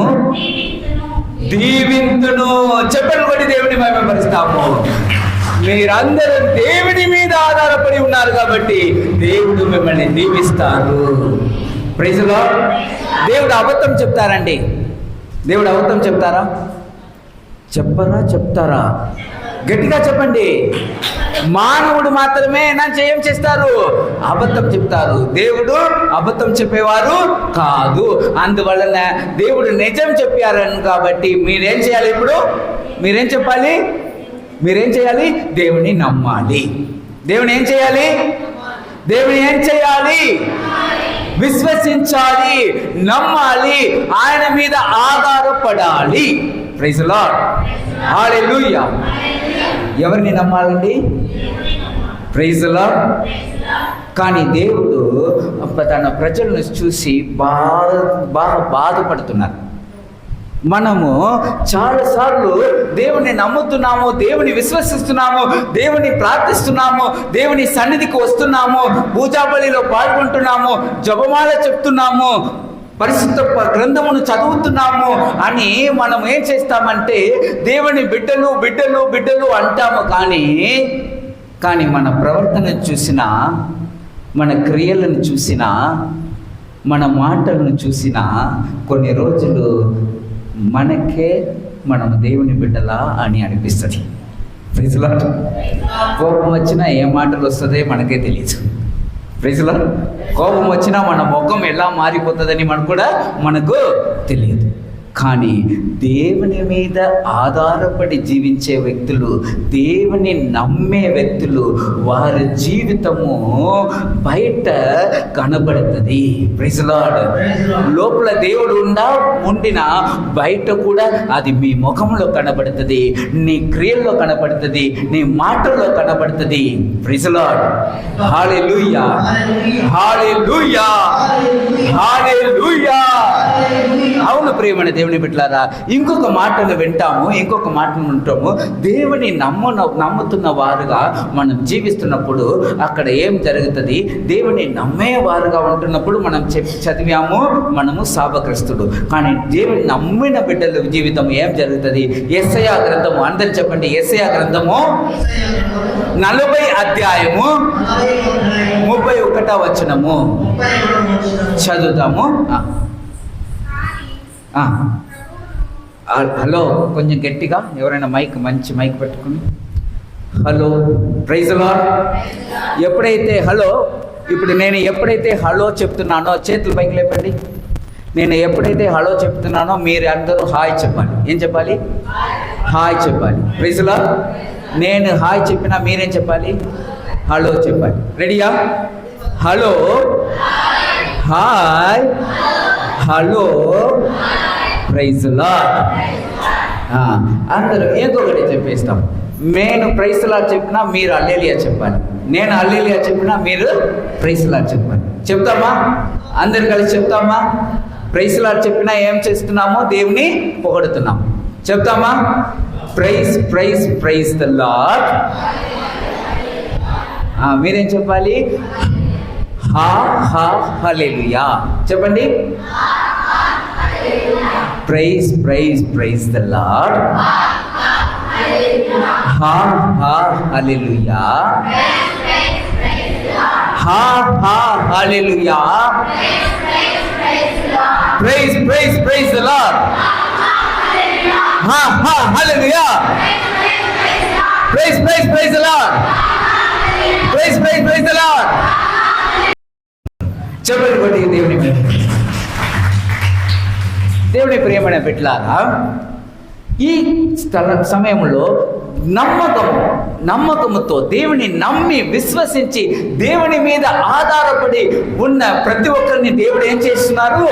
A: దీవింతును. చెప్పండి కొట్టి దేవుని మహిమపరుస్తాము. మీరందరూ దేవుని మీద ఆధారపడి ఉన్నారు కాబట్టి దేవుడు మిమ్మల్ని దీవిస్తారు. Praise lord. దేవుడు అబద్ధం చెప్తారండి? దేవుడు అబద్ధం చెప్తారా? చెప్తారా? గట్టిగా చెప్పండి. మానవుడు మాత్రమే ఏం చేస్తారు? అబద్ధం చెప్తారు. దేవుడు అబద్ధం చెప్పేవారు కాదు. అందువలన దేవుడు నిజం చెప్పారని కాబట్టి మీరేం చేయాలి? ఇప్పుడు మీరేం చెప్పాలి? మీరేం చేయాలి? దేవుని నమ్మాలి. దేవుని ఏం చేయాలి? దేవుని ఏం చేయాలి? విశ్వసించాలి, నమ్మాలి, ఆయన మీద ఆధారపడాలి. Praise lord. హల్లెలూయా. ఎవరిని నమ్మాలండి? Praise lord. కానీ దేవుడు తన ప్రజలను చూసి బాగా బాధపడుతున్నారు. మనము చాలాసార్లు దేవుని నమ్ముతున్నాము, దేవుని విశ్వసిస్తున్నాము, దేవుని ప్రార్థిస్తున్నాము, దేవుని సన్నిధికి వస్తున్నాము, పూజాబలిలో పాల్గొంటున్నాము, జపమాల చెప్తున్నాము, పరిశుద్ధ గ్రంథమును చదువుతున్నాము అని మనం ఏం చేస్తామంటే దేవుని బిడ్డలు బిడ్డలు బిడ్డలు అంటాము. కానీ మన ప్రవర్తన చూసినా, మన క్రియలను చూసినా, మన మాటలను చూసినా కొన్ని రోజులు మనకే మనం దేవుని బిడ్డలా అని అనిపిస్తుంది. Praise Lord. కోపం వచ్చినా ఏ మాటలు వస్తుందో మనకే తెలియదు. Praise Lord. కోపం వచ్చినా మన ముఖం ఎలా మారిపోతుందని మనకు తెలియదు. కానీ దేవుని మీద ఆధారపడి జీవించే వ్యక్తులు, దేవుని నమ్మే వ్యక్తులు, వారి జీవితము బయట కనబడుతుంది. Praise Lord. లోపల దేవుడు ఉండినా బయట కూడా అది మీ ముఖంలో కనబడుతుంది, నీ క్రియల్లో కనబడుతుంది, నీ మాటల్లో కనబడుతుంది. Praise lord. Hallelujah, hallelujah, hallelujah. అవును ప్రియమైన దేవుని బిడ్డలారా, ఇంకొక మాటను వింటాము, ఇంకొక మాటను వింటాము. దేవుని నమ్ముతున్న వారుగా మనం జీవిస్తున్నప్పుడు అక్కడ ఏం జరుగుతుంది? దేవుని నమ్మే వారుగా ఉంటున్నప్పుడు మనం చదివాము, మనము శాపగ్రస్తుడు. కానీ దేవుని నమ్మిన బిడ్డల జీవితం ఏం జరుగుతుంది? యెషయా గ్రంథము, అందరు చెప్పండి, యెషయా గ్రంథము 40 అధ్యాయము 31వ వచనము చదువుతాము. హలో, కొంచెం గట్టిగా ఎవరైనా మంచి మైక్ పెట్టుకుని హలో. Praise Lord. ఎప్పుడైతే హలో, ఇప్పుడు నేను ఎప్పుడైతే హలో చెప్తున్నానో చేతులు పైకి లేపండి. నేను ఎప్పుడైతే హలో చెప్తున్నానో మీరు అందరూ హాయ్ చెప్పాలి. ఏం చెప్పాలి? హాయ్ చెప్పాలి. Praise Lord. నేను హాయ్ చెప్పినా మీరేం చెప్పాలి? హలో చెప్పాలి. రెడీయా? Hello, hi, hello, praise Lord. అందరూ ఇంకొకటి చెప్పేస్తాం. నేను ప్రైజ్ లార్డ్ చెప్పినా మీరు హల్లెలూయా చెప్పాలి. నేను హల్లెలూయా చెప్పినా మీరు ప్రైజ్ లార్డ్ చెప్పాలి. చెప్తామా? అందరు కలిసి చెప్తామా? ప్రైజ్ లార్డ్ చెప్పినా ఏం చేస్తున్నామో? దేవుని పొగడుతున్నాం. చెప్తామా? Praise praise praise the lord. మీరేం చెప్పాలి? హా హా హల్లెలూయా చెప్పండి. Praise praise praise the lord. హా హా హల్లెలూయా. హా హా hallelujah. Praise praise praise the lord. హా హా hallelujah. Praise praise praise the lord. Praise praise praise the lord. చెప్పండి కొట్టి దేవుని ప్రియమైన బిడ్డలారా, ఈ సమయంలో నమ్మకముతో దేవుని నమ్మి విశ్వసించి దేవుని మీద ఆధారపడి ఉన్న ప్రతి ఒక్కరిని దేవుడు ఏం చేస్తున్నారు?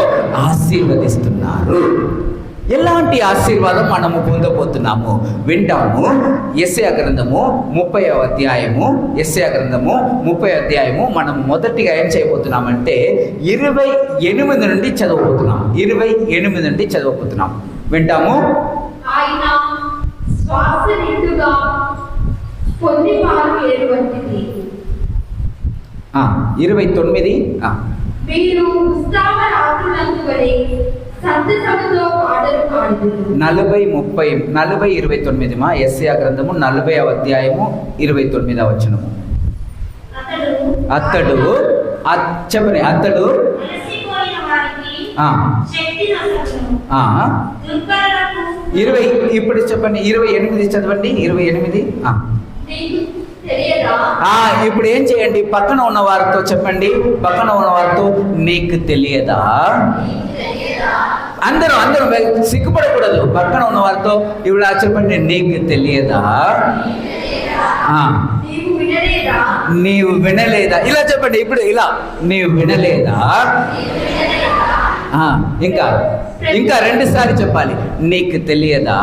A: ఆశీర్వదిస్తున్నారు. ఎలాంటి ఆశీర్వాదం మనము పొందబోతున్నాము వింటాము. యెషయా గ్రంథము 30వ అధ్యాయము, యెషయా గ్రంథము 30వ అధ్యాయము మనం మొదటిగా ఏం చేయబోతున్నామంటే 28 నుండి చదవబోతున్నాం. 28 నుండి చదవబోతున్నాం. వింటాము.
B: ఆయన శ్వాస నిండుగా పొందివారు ఏరువంటిది,
A: 29.
B: మీరు ఉత్సాహ రాత్రులందు వలె సంతసముతో పాటలు పాడుదురు.
A: 40, 29 మా యెషయా గ్రంథము 40వ అధ్యాయము 29వ వచనము. అతడు చెప్పని అతడు
B: అలసిపోయిన వారికి
A: ఆ,
B: శక్తి నొసగును.
A: ఆ,
B: దుర్బలులకు
A: 20 ఇప్పుడు చెప్పండి 28 చదవండి 28.
B: నీకు తెలియదా?
A: ఇప్పుడు ఏం చేయండి, పక్కన ఉన్న వారితో చెప్పండి, పక్కన ఉన్న వారితో నీకు తెలియదా. అందరూ సిగ్గుపడకూడదు. పక్కన ఉన్న వారితో ఇప్పుడు చెప్పండి నీకు తెలియదా.
B: నీవు వినలేదా?
A: నీవు వినలేదా. ఇలా చెప్పండి ఇప్పుడు ఇలా, నీవు వినలేదా. ఇంకా 2 సార్లు చెప్పాలి. నీకు తెలియదా,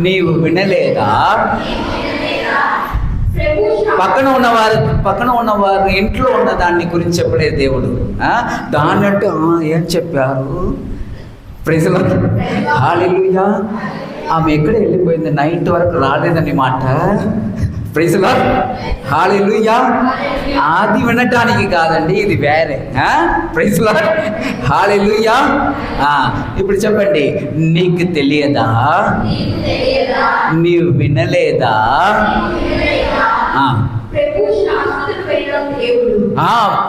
A: నీవు వినలేదా. పక్కన ఉన్నవారు ఇంట్లో ఉన్న దాన్ని గురించి చెప్పలేదు దేవుడు. దాన్ని అంటే ఏం చెప్పారు. ప్రైజ్ ది లార్డ్, హల్లెలూయా. ఆమె ఎక్కడ వెళ్ళిపోయింది, నైట్ వరకు రాలేదని మాట. ప్రైజ్ ది లార్డ్, హల్లెలూయా. అది వినటానికి కాదండి, ఇది వేరే. ప్రైజ్ ది లార్డ్, హల్లెలూయా. ఇప్పుడు చెప్పండి నీకు తెలియదా, నీవు వినలేదా.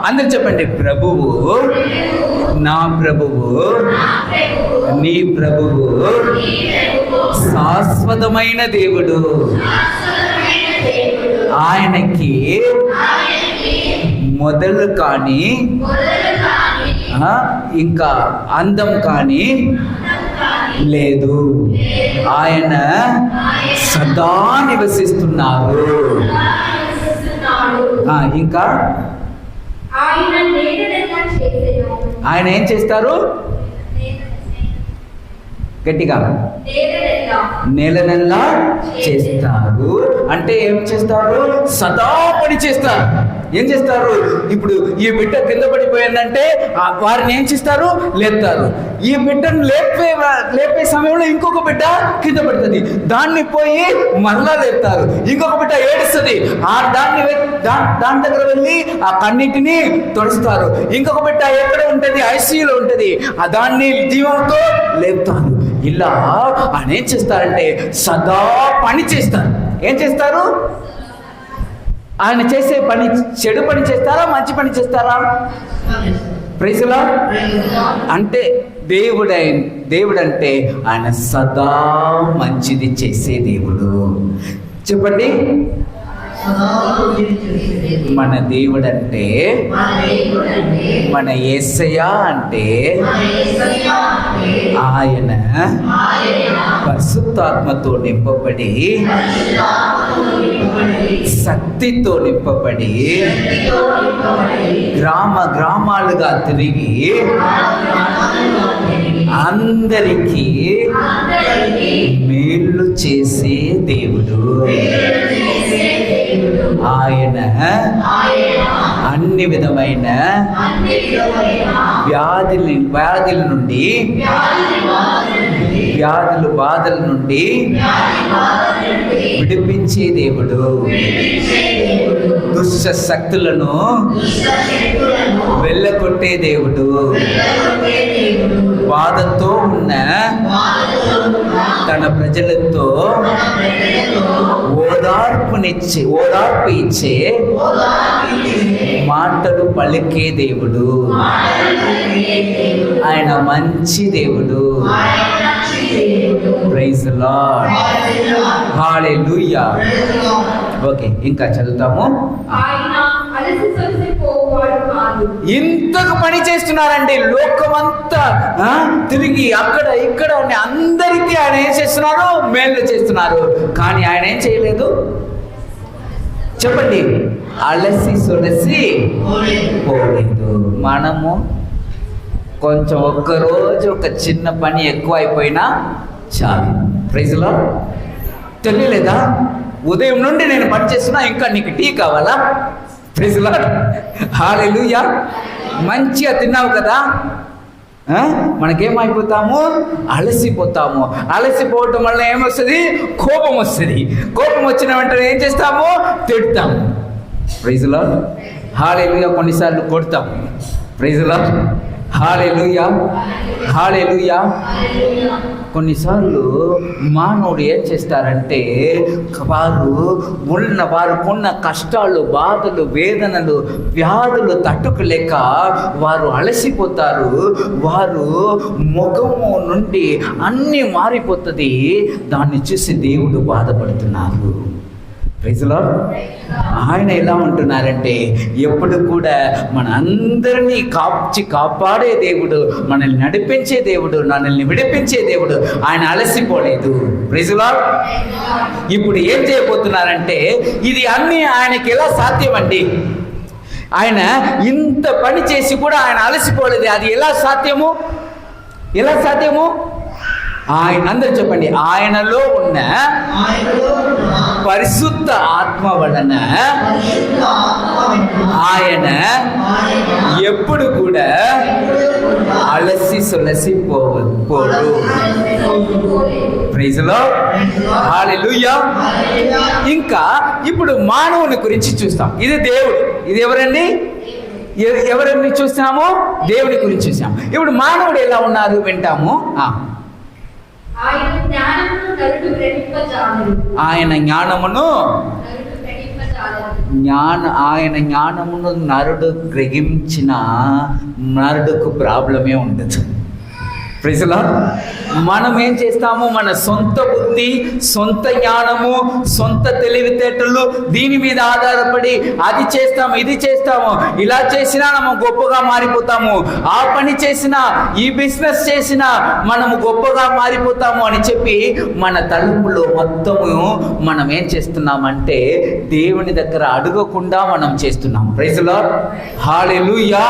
A: అందరు చెప్పండి ప్రభువు, నా ప్రభువు, నీ ప్రభువు శాశ్వతమైన దేవుడు. ఆయనకి మొదలు కానీ ఇంకా అందం కానీ లేదు. ఆయన సదా నివసిస్తున్నారు. ఇంకా ఆయన ఏం చేస్తారు, గట్టిగా నేలనెల్లా చేస్తారు. అంటే ఏం చేస్తారు, సదా పని చేస్తారు. ఏం చేస్తారు, ఇప్పుడు ఈ బిడ్డ కింద పడిపోయిందంటే వారిని ఏం చేస్తారు, లేపుతారు. ఈ బిడ్డను లేపే సమయంలో ఇంకొక బిడ్డ కింద పడుతుంది, దాన్ని పోయి మరలా లేపుతారు. ఇంకొక బిడ్డ ఏడుస్తుంది, దాని దగ్గర వెళ్ళి ఆ కన్నిటిని తొడుస్తారు. ఇంకొక బిడ్డ ఎక్కడ ఉంటుంది, ఐసీయూలో ఉంటుంది, దాన్ని జీవంతో లేపుతారు. ఇలా ఆయన ఏం చేస్తారంటే సదా పని చేస్తారు. ఏం చేస్తారు, ఆయన చేసే పని చెడు పని చేస్తారా, మంచి పని చేస్తారా. Praise the Lord. అంటే దేవుడంటే ఆయన సదా మంచిది చేసే దేవుడు. చెప్పండి, మన దేవుడంటే, మన యేసయ్య అంటే ఆయన పరిశుద్ధాత్మతో నింపబడి, శక్తితో నింపబడి, గ్రామాలుగా తిరిగి అందరికీ మేలు చేసే దేవుడు. ఆయన అన్ని విధమైన వ్యాధుల నుండి, బాధల నుండి విడిపించే దేవుడు. దుష్ట శక్తులను వెళ్ళగొట్టే దేవుడు. బాధతో ఉన్న తన ప్రజలతో ఓదార్పు ఇచ్చే మాటలు పలికే దేవుడు. ఆయన మంచి దేవుడు. Praise the lord, hallelujah. Okay, ఇంకా చదువుతాము. ఇంతకు పని చేస్తున్నారండి, లోకమంతా తిరిగి అక్కడ ఇక్కడ అందరికీ ఆయన ఏం చేస్తున్నారు, మేలు చేస్తున్నారు. కానీ ఆయన ఏం చేయలేదు. చెప్పండి, అలసి సొలసి పోలేదు. మనము కొంచెం ఒక్కరోజు ఒక చిన్న పని ఎక్కువ అయిపోయినా చాలు. Praise the lord. తెలియలేదా, ఉదయం నుండి నేను పని చేస్తున్నా, ఇంకా నీకు టీ కావాలా. ప్రైజ్ ది లార్డ్, హల్లెలూయా. మంచిగా తిన్నావు కదా. మనకేమైపోతాము, అలసిపోతాము. అలసిపోవటం వల్ల ఏమొస్తుంది, కోపం వస్తుంది. కోపం వచ్చిన వెంటనే ఏం చేస్తాము, తిడతాము. Praise lord. హల్లెలూయా. కొన్నిసార్లు కొడతాం. Praise lord. హల్లెలూయా. హల్లెలూయా. కొన్నిసార్లు మానవుడు ఏం చేస్తారంటే వారుకున్న కష్టాలు, బాధలు, వేదనలు, వ్యాధులు తట్టుకోలేక వారు అలసిపోతారు. వారు ముఖము నుండి అన్నీ మారిపోతుంది. దాన్ని చూసి దేవుడు బాధపడుతున్నారు. Praise Lord. ఆయన ఎలా ఉంటున్నారంటే ఎప్పుడు కూడా మన అందరినీ కాపాడే దేవుడు, మనల్ని నడిపించే దేవుడు, మనల్ని విడిపించే దేవుడు. ఆయన అలసిపోలేదు. Praise lord. ఇప్పుడు ఏం చేయబోతున్నారంటే ఇది అన్నీ ఆయనకి ఎలా సాధ్యమండి? ఆయన ఇంత పని చేసి కూడా ఆయన అలసిపోలేదు. అది ఎలా సాధ్యము? ఎలా సాధ్యము? ఆయన, అందరూ చెప్పండి, ఆయనలో ఉన్న పరిశుద్ధ ఆత్మ వలన ఆయన ఎప్పుడు కూడా సొలసిపోడు. Praise lord. హల్లెలూయా. ఇంకా ఇప్పుడు మానవుని గురించి చూస్తాం. ఇది దేవుడు. ఇది ఎవరండి? ఎవరిని చూస్తున్నాము? దేవుని గురించి చూసాము. ఇప్పుడు మానవుడు ఎలా ఉన్నారు వింటాము. ఆయన జ్ఞానమును నరుడు గ్రహించిన నరుడుకు ప్రాబ్లమే ఉండదు. Praise Lord. మనం ఏం చేస్తాము? మన సొంత బుద్ధి, సొంత జ్ఞానము, సొంత తెలివితేటలు, దీని మీద ఆధారపడి అది చేస్తాము, ఇది చేస్తాము. ఇలా చేసినా మనం గొప్పగా మారిపోతాము. ఆ పని చేసినా, ఈ బిజినెస్ చేసినా మనము గొప్పగా మారిపోతాము అని చెప్పి మన తలుపులో మొత్తము మనం ఏం చేస్తున్నామంటే దేవుని దగ్గర అడగకుండా మనం చేస్తున్నాం. Praise lord. Hallelujah.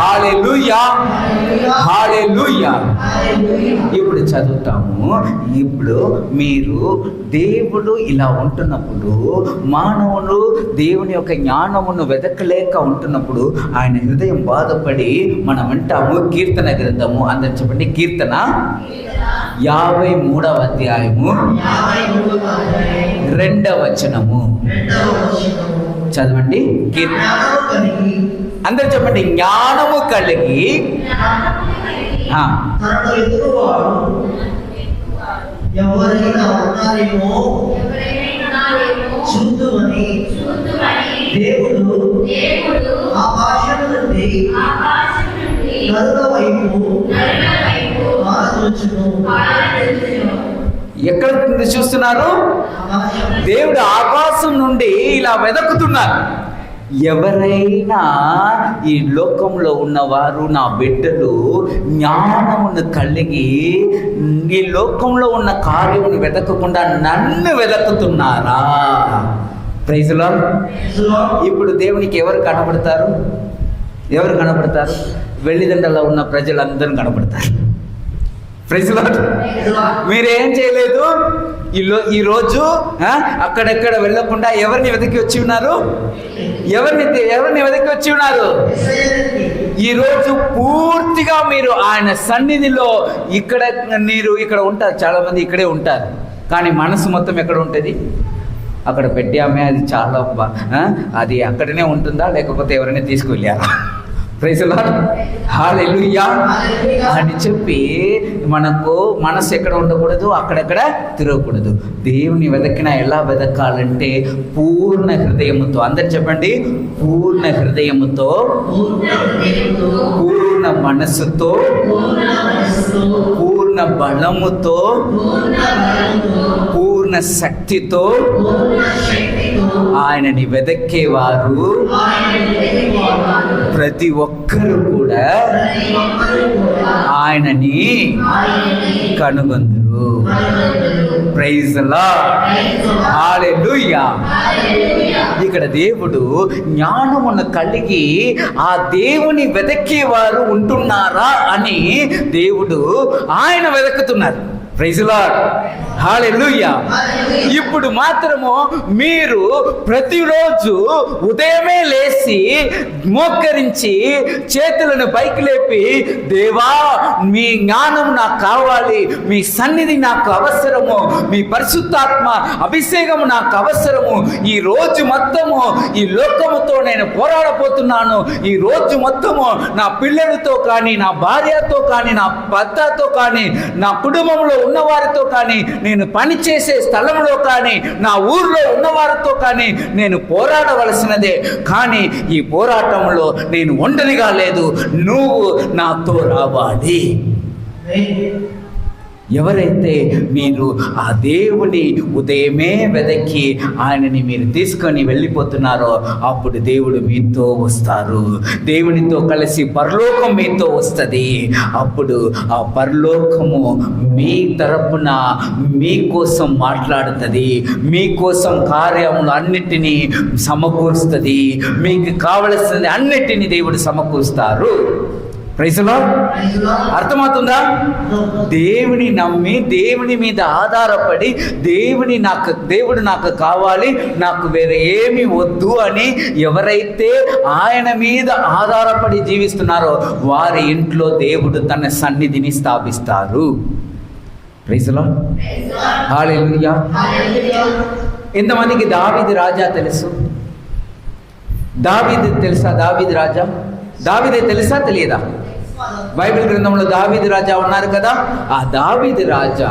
A: Hallelujah. Hallelujah. ఇప్పుడు చదువుతాము. ఇప్పుడు మీరు దేవుడు ఇలా ఉంటున్నప్పుడు, మానవులు దేవుని యొక్క జ్ఞానమును వెతకలేక ఉంటున్నప్పుడు ఆయన హృదయం బాధపడి మనం అంటాము. కీర్తన గ్రంథము, అందరు చెప్పండి, కీర్తన 53వ అధ్యాయము 2వ వచనము చదవండి. కీర్తన, అందరు చెప్పండి, జ్ఞానము కలిగి
C: ఎవరైనా ఉన్నారేమో చూద్దుమని దేవుడు ఆకాశం నుండి నరుల వైపు
A: ఎక్కడ నుండి చూస్తున్నారు? దేవుడు ఆకాశం నుండి ఇలా వెతుకుతున్నారు. ఎవరైనా ఈ లోకంలో ఉన్నవారు, నా బిడ్డలు, జ్ఞానమును కలిగి ఈ లోకంలో ఉన్న కార్యమును వెతకకుండా నన్ను వెతుకుతున్నారా? Praise lord. ఇప్పుడు దేవునికి ఎవరు కనబడతారు? ఎవరు కనబడతారు? వెள்లిదండలో ఉన్న ప్రజలందరూ కనబడతారు. Praise Lord. మీరేం చేయలేదు ఈరోజు అక్కడెక్కడ వెళ్ళకుండా ఎవరిని వెతికి వచ్చి ఉన్నారు? ఎవరిని వెతికి వచ్చి ఉన్నారు? ఈరోజు పూర్తిగా మీరు ఆయన సన్నిధిలో ఇక్కడ ఉంటారు. చాలా మంది ఇక్కడే ఉంటారు, కానీ మనసు మొత్తం ఎక్కడ ఉంటుంది? అక్కడ పెట్టామే. అది చాలా అది అక్కడనే ఉంటుందా, లేకపోతే ఎవరైనా తీసుకువెళ్ళారా? Praise lord. హల్లెలూయా అని చెప్పి మనకు మనసు ఎక్కడ ఉండకూడదు, అక్కడెక్కడ తిరగకూడదు. దేవుని వెతకినా ఎలా వెతకాలంటే పూర్ణ హృదయముతో, అందరు చెప్పండి, పూర్ణ హృదయముతో, పూర్ణ మనస్సుతో, పూర్ణ బలముతో, పూర్ణ శక్తితో ఆయనని వెదక్కేవారు ప్రతి ఒక్కరు కూడా ఆయనని కనుగొందురు. Praise lord. హల్లెలూయా. ఇక్కడ దేవుడు జ్ఞానమును కలిగి ఆ దేవుని వెదకేవారు ఉంటున్నారా అని దేవుడు ఆయన వెతుకుతున్నారు. ప్రైజ్ లార్డ్, హల్లెలూయా. ఇప్పుడు మాత్రము మీరు ప్రతిరోజు ఉదయమే లేచి మోకరించి చేతులను పైకి లేపి, దేవా మీ జ్ఞానం నాకు కావాలి, మీ సన్నిధి నాకు అవసరము, మీ పరిశుద్ధాత్మ అభిషేకము నాకు అవసరము, ఈ రోజు మొత్తము ఈ లోకముతో నేను పోరాడబోతున్నాను, ఈ రోజు మొత్తము నా పిల్లలతో కానీ, నా భార్యతో కానీ, నా భర్తతో కానీ, నా కుటుంబంలో ఉన్నవారితో కానీ, నేను పనిచేసే స్థలంలో కానీ, నా ఊర్లో ఉన్నవారితో కానీ నేను పోరాడవలసినదే. కానీ ఈ పోరాటంలో నేను ఒంటరిగా లేదు, నువ్వు నాతో రావాలి. ఎవరైతే మీరు ఆ దేవుని ఉదయమే వెదకి ఆయనని మీరు తీసుకొని వెళ్ళిపోతున్నారో అప్పుడు దేవుడు మీతో వస్తారు. దేవునితో కలిసి పరలోకం మీతో వస్తుంది. అప్పుడు ఆ పరలోకము మీ తరపున మీకోసం మాట్లాడుతుంది, మీకోసం కార్యములు అన్నిటినీ సమకూరుస్తుంది, మీకు కావలసింది అన్నిటినీ దేవుడు సమకూరుస్తారు. Praise lord. అర్థమవుతుందా? దేవుని నమ్మి దేవుని మీద ఆధారపడి దేవుడు నాకు కావాలి, నాకు వేరే ఏమి వద్దు అని ఎవరైతే ఆయన మీద ఆధారపడి జీవిస్తున్నారో వారి ఇంట్లో దేవుడు తన సన్నిధిని స్థాపిస్తారు. ప్రైజ్ లార్డ్, హల్లెలూయా. ఎంతమందికి దావీదు రాజా తెలుసు? దావీదు తెలుసా? దావీదు రాజా, దావీదే తెలుసా తెలియదా? బైబిల్ గ్రంథంలో దావీదు రాజా ఉన్నారు కదా. ఆ దావీదు రాజా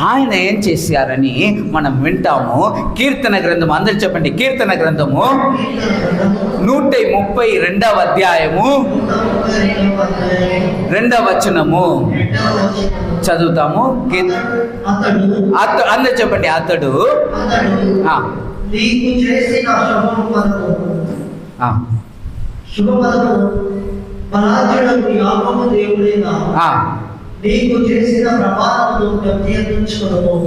A: ఆయన ఏం చేశారని మనం వింటాము. కీర్తన గ్రంథము, అందరు చెప్పండి, కీర్తన గ్రంథము 132వ అధ్యాయము 2వ వచనము చదువుతాము. అందరు చెప్పండి, అతడు
C: నీకు చేసిన శుభపదము బలాఢ్యుడకు యాకోబు దేవుడైన నీకు చేసిన ప్రమాణమును జ్ఞప్తించుకొనుము.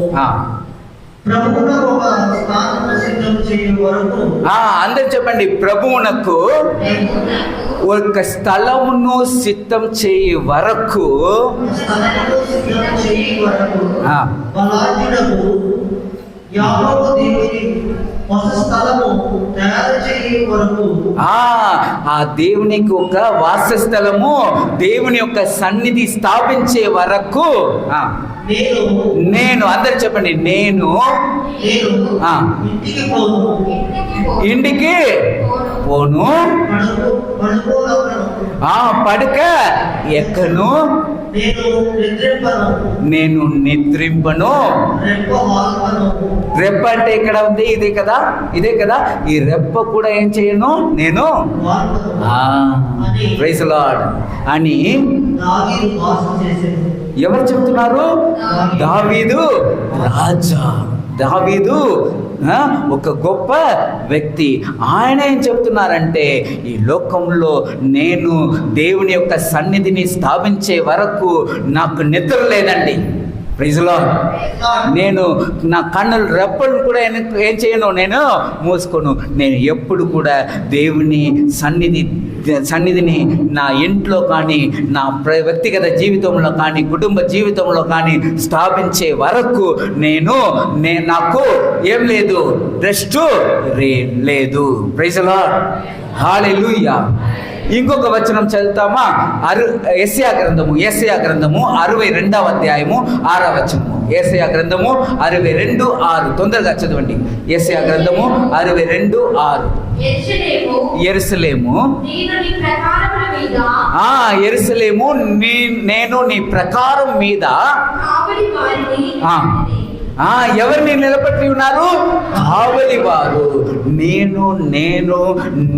C: ప్రభువునకు ఒక స్థానము సిద్ధం చేయు వరకు.
A: అందరు చెప్పండి, ప్రభువునకు ఒక స్థలమును సిద్ధం చేయి వరకు
C: బలాఢ్యుడకు యాకోబు దేవుని
A: ఆ దేవునికి ఒక వాసస్థలము, దేవుని యొక్క సన్నిధి స్థాపించే వరకు నేను, అందరు చెప్పండి, నేను ఇంటికి పోను, పడక ఎక్కను, నేను నిద్రింపను. రెప్ప అంటే ఇక్కడ ఉంది, ఇదే కదా, ఇదే కదా. ఈ రెప్ప కూడా ఏం చేయను నేను. ప్రైజ్ లార్డ్ అని ఎవరు చెప్తున్నారు? దావీదు రాజా, దావీదు ఒక గొప్ప వ్యక్తి. ఆయన ఏం చెప్తున్నారంటే, ఈ లోకంలో నేను దేవుని యొక్క సన్నిధిని స్థాపించే వరకు నాకు నిద్ర లేదండి. Praise Lord. నేను నా కన్నులు రెప్పలను కూడా ఏం చేయను, నేను మూసుకోను. నేను ఎప్పుడు కూడా దేవుని సన్నిధిని నా ఇంట్లో కానీ, నా వ్యక్తిగత జీవితంలో కానీ, కుటుంబ జీవితంలో కానీ స్థాపించే వరకు నాకు ఏం లేదు, రెస్ట్ లేదు. ప్రైజ్ లార్డ్, హల్లెలూయా. ఇంకొక వచనం చదువుతామా? యెషయా గ్రంథము 62వ అధ్యాయము 6వ వచనము. యెషయా గ్రంథము 62:6. తొందరగా చదవండి. యెషయా గ్రంథము 62:6. యెరూషలేము, యెరూషలేము, నేను నీ ప్రకారం మీద ఎవరిని నిలబెట్టి ఉన్నారు? కావలివారు. నేను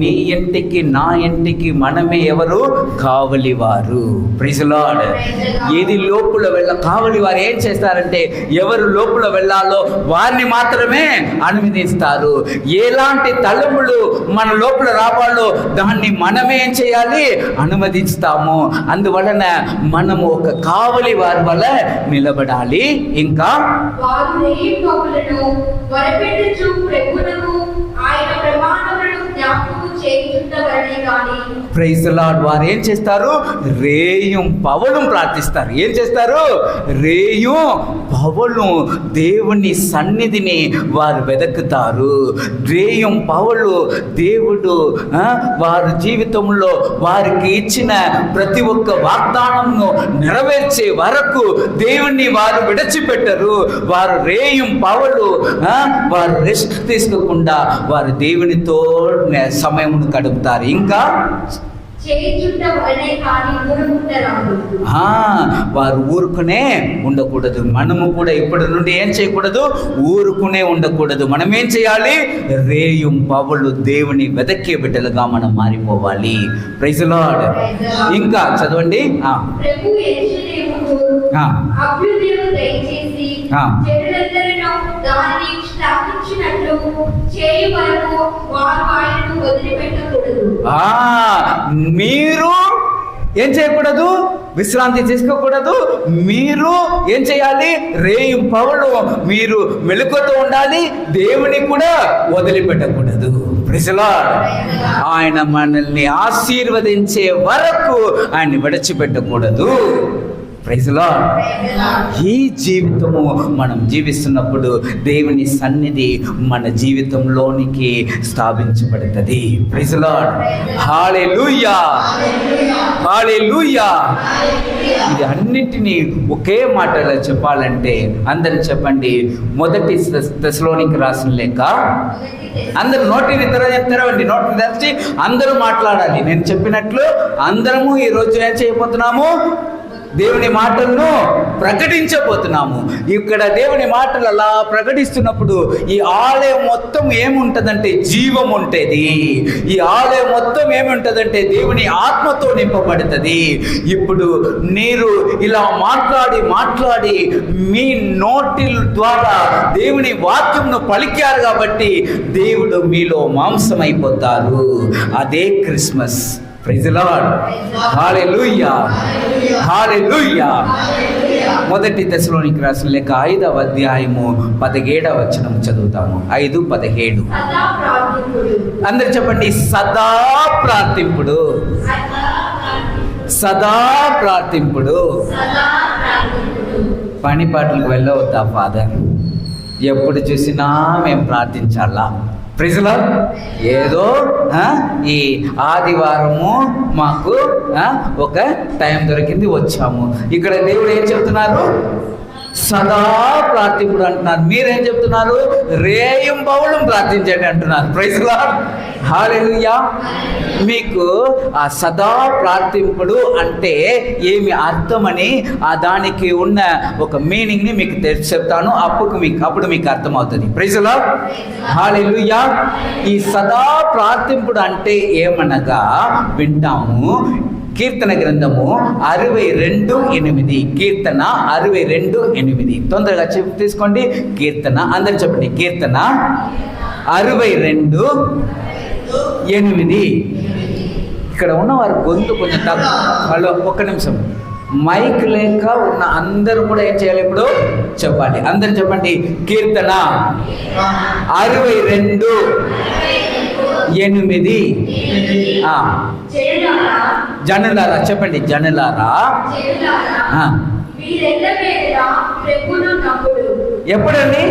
A: నీ ఇంటికి, నా ఇంటికి మనమే ఎవరు? కావలివారు. Praise lord. ఏది లోపల కావలివారు ఏం చేస్తారంటే, ఎవరు లోపల వెళ్ళాలో వారిని మాత్రమే అనుమతిస్తారు. ఎలాంటి తలుపులు మన లోపల రావాలో దాన్ని మనమే ఏం చేయాలి? అనుమతిస్తాము. అందువలన మనము ఒక కావలి వారి వల్ల నిలబడాలి. ఇంకా
B: ఆయన ప్రమాణములను జ్ఞాపకము చేయుచుండవలనే గాని
A: ప్రైజ్ ది లార్డ్. వారు ఏం చేస్తారు? రేయం పవళం ప్రార్థిస్తారు. ఏం చేస్తారు? రేయం పవళం దేవుని సన్నిధిని వారు వెతుకుతారు. రేయం పవళు దేవుడు వారి జీవితంలో వారికి ఇచ్చిన ప్రతి ఒక్క వాగ్దానంను నెరవేర్చే వరకు దేవుణ్ణి వారు విడిచిపెట్టరు. వారు రేయం పవలు వారు రెస్ట్ తీసుకోకుండా వారు దేవునితో సమయమును గడుపుతారు. ఇంకా వారు ఊరుకునే ఉండకూడదు. మనము కూడా ఇప్పటి నుండి ఏం చేయకూడదు? ఊరుకునే ఉండకూడదు. మనం ఏం చేయాలి? రేయం పవలు దేవుని వెదకే బిడ్డలుగా మనం మారిపోవాలి. Praise the lord. ఇంకా చదవండి. మీరు ఏం చేయకూడదు? విశ్రాంతి తీసుకోకూడదు. మీరు ఏం చేయాలి? రేయం పవలు మీరు మెలకువతో ఉండాలి. దేవుని కూడా వదిలిపెట్టకూడదు. Praise the Lord. ఆయన మనల్ని ఆశీర్వదించే వరకు ఆయన్ని విడిచిపెట్టకూడదు. Praise the lord. ఈ జీవితము మనం జీవిస్తున్నప్పుడు దేవుని సన్నిధి మన జీవితంలోనికి స్థాపించబడుతుంది. Praise the lord. Hallelujah, hallelujah. ఇది అన్నిటినీ ఒకే మాటలో చెప్పాలంటే అందరూ చెప్పండి. మొదటి తెస్సలోనికీ రాసిన లేఖ. అందరూ నోటిని తెరవండి. నోటిని తెరిచి అందరూ మాట్లాడాలి. నేను చెప్పినట్లు అందరము ఈరోజు ఏం చేయబోతున్నాము? దేవుని మాటలను ప్రకటించబోతున్నాము. ఇక్కడ దేవుని మాటలు అలా ప్రకటిస్తున్నప్పుడు ఈ ఆలయం మొత్తం ఏముంటదంటే జీవం ఉంటుంది. ఈ ఆలయం మొత్తం ఏముంటదంటే దేవుని ఆత్మతో నింపబడుతుంది. ఇప్పుడు మీరు ఇలా మాట్లాడి మీ నోటి ద్వారా దేవుని వాక్యంను పలికారు కాబట్టి దేవుడు మీలో మాంసమైపోతారు. అదే Christmas. Praise the lord. Hallelujah, hallelujah. మొదటి తెస్సలోనికీ రాసిన లేఖ 5వ అధ్యాయము 17వ వచనం చదువుతాము. 5:17. అందరు చెప్పండి. సదా ప్రార్థింపుడు, సదా ప్రార్థింపుడు. పని పాటలకు వెళ్ళవద్దా ఫాదర్? ఎప్పుడు చూసినా మేము ప్రార్థించాలా? Praise the lord. ఏదో ఈ ఆదివారము మాకు ఒక టైం దొరికింది, వచ్చాము. ఇక్కడ దేవుడు ఏం చెప్తున్నారు? సదా ప్రార్థింపుడు అంటున్నారు. మీరేం చెప్తున్నారు? రేయం పవళం ప్రార్థించండి అంటున్నారు. Praise the lord. హల్లెలూయా. మీకు ఆ సదా ప్రార్థింపుడు అంటే ఏమి అర్థమని దానికి ఉన్న ఒక మీనింగ్ని మీకు చెప్తాను. అప్పుడు మీకు అర్థమవుతుంది. Praise the lord. హల్లెలూయా. ఈ సదా ప్రార్థింపుడు అంటే ఏమనగా వింటాము. కీర్తన గ్రంథము 62:8. కీర్తన 62:8. తొందరగా తీసుకోండి. కీర్తన అందరు చెప్పండి. కీర్తన 62:8. ఇక్కడ ఉన్నవారు గొంతు కొంచెం హలో ఒక్క నిమిషం. మైక్ లేక ఉన్న అందరూ కూడా ఏం చేయాలి? ఇప్పుడు చెప్పాలి. అందరు చెప్పండి. కీర్తన 62:8. జనులారా చెప్పండి. జనులారా ఎప్పుడండి?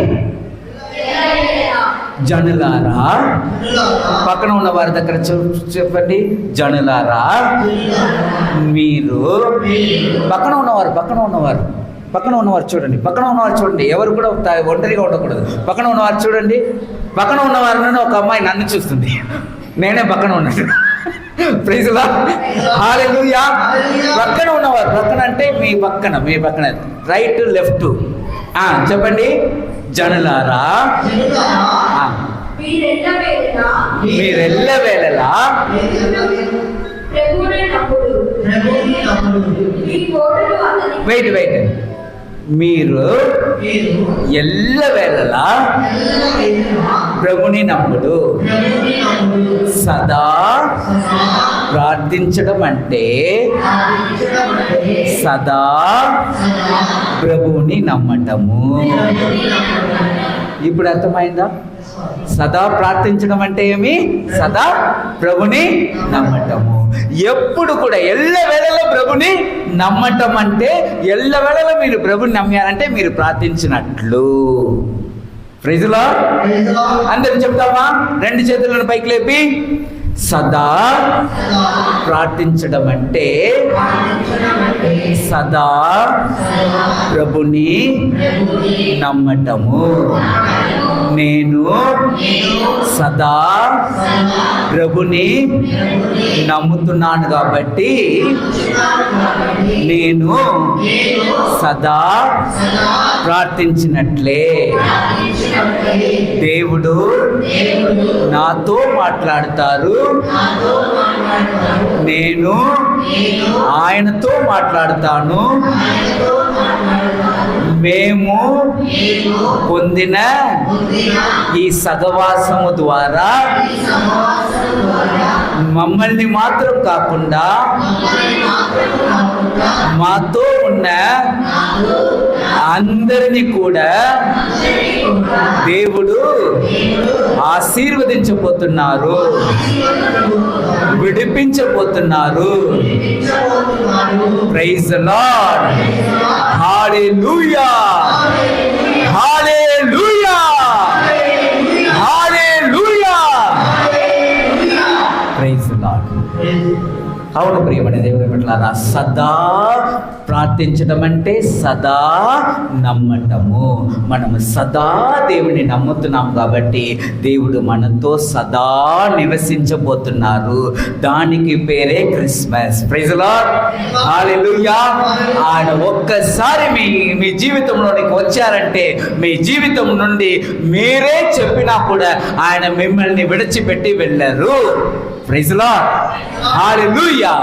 A: జనులారా. పక్కన ఉన్న వారి దగ్గర చెప్పండి. జనులారా మీరు. పక్కన ఉన్నవారు చూడండి. ఎవరు కూడా ఒంటరిగా ఉండకూడదు. పక్కన ఉన్నవారు చూడండి. పక్కన ఉన్నవారిని ఒక అమ్మాయి నన్ను చూస్తుంది. నేనే పక్కన ఉన్నాను. Praise the lord. హల్లెలూయా. పక్కన ఉన్నవారు, పక్కన అంటే మీ పక్కన రైట్ లెఫ్ట్. చెప్పండి. జనులారా మీరెల్లవేళలా వెయిట్ మీరు ఎల్లవేళలా ప్రభుని నమ్ముడు. సదా ప్రార్థించడం అంటే సదా ప్రభుని నమ్మటము. ఇప్పుడు అర్థమైందా? సదా ప్రార్థించడం అంటే ఏమి? సదా ప్రభుని నమ్మటము. ఎప్పుడు కూడా ఎల్లవేళలో ప్రభుని నమ్మటం అంటే ఎల్లవేళలో మీరు ప్రభుని నమ్మారంటే మీరు ప్రార్థించినట్లు. Praise the lord. అందరం చెప్తామా? రెండు చేతులను పైకి లేపి సదా ప్రార్థించడం అంటే సదా ప్రభుని నమ్మటము. నేను సదా ప్రభుని నమ్ముతున్నాను కాబట్టి నేను సదా ప్రార్థించినట్లే దేవుడు నాతో మాట్లాడతారు, నేను ఆయనతో మాట్లాడతాను. మేము పొందిన ఈ సహవాసము ద్వారా మమ్మల్ని మాత్రం కాకుండా మాతో ఉన్న అందరినీ కూడా దేవుడు ఆశీర్వదించబోతున్నారు, విడిపించబోతున్నారు. Praise the lord. Hallelujah, hallelujah, hallelujah. Praise the lord. అవును ప్రియమైన దేవుని బిడ్డలారా, సదా ప్రార్థించడం అంటే సదా నమ్మటము. మనము సదా దేవుని నమ్ముతున్నాం కాబట్టి దేవుడు మనతో సదా నివసించబోతున్నారు. దానికి పేరే Christmas. Praise the lord. Hallelujah. ఆయన ఒక్కసారి మీ జీవితంలోనికి వచ్చారంటే మీ జీవితం నుండి మీరే చెప్పినా కూడా ఆయన మిమ్మల్ని విడిచిపెట్టి వెళ్ళరు. Praise the lord. Hallelujah,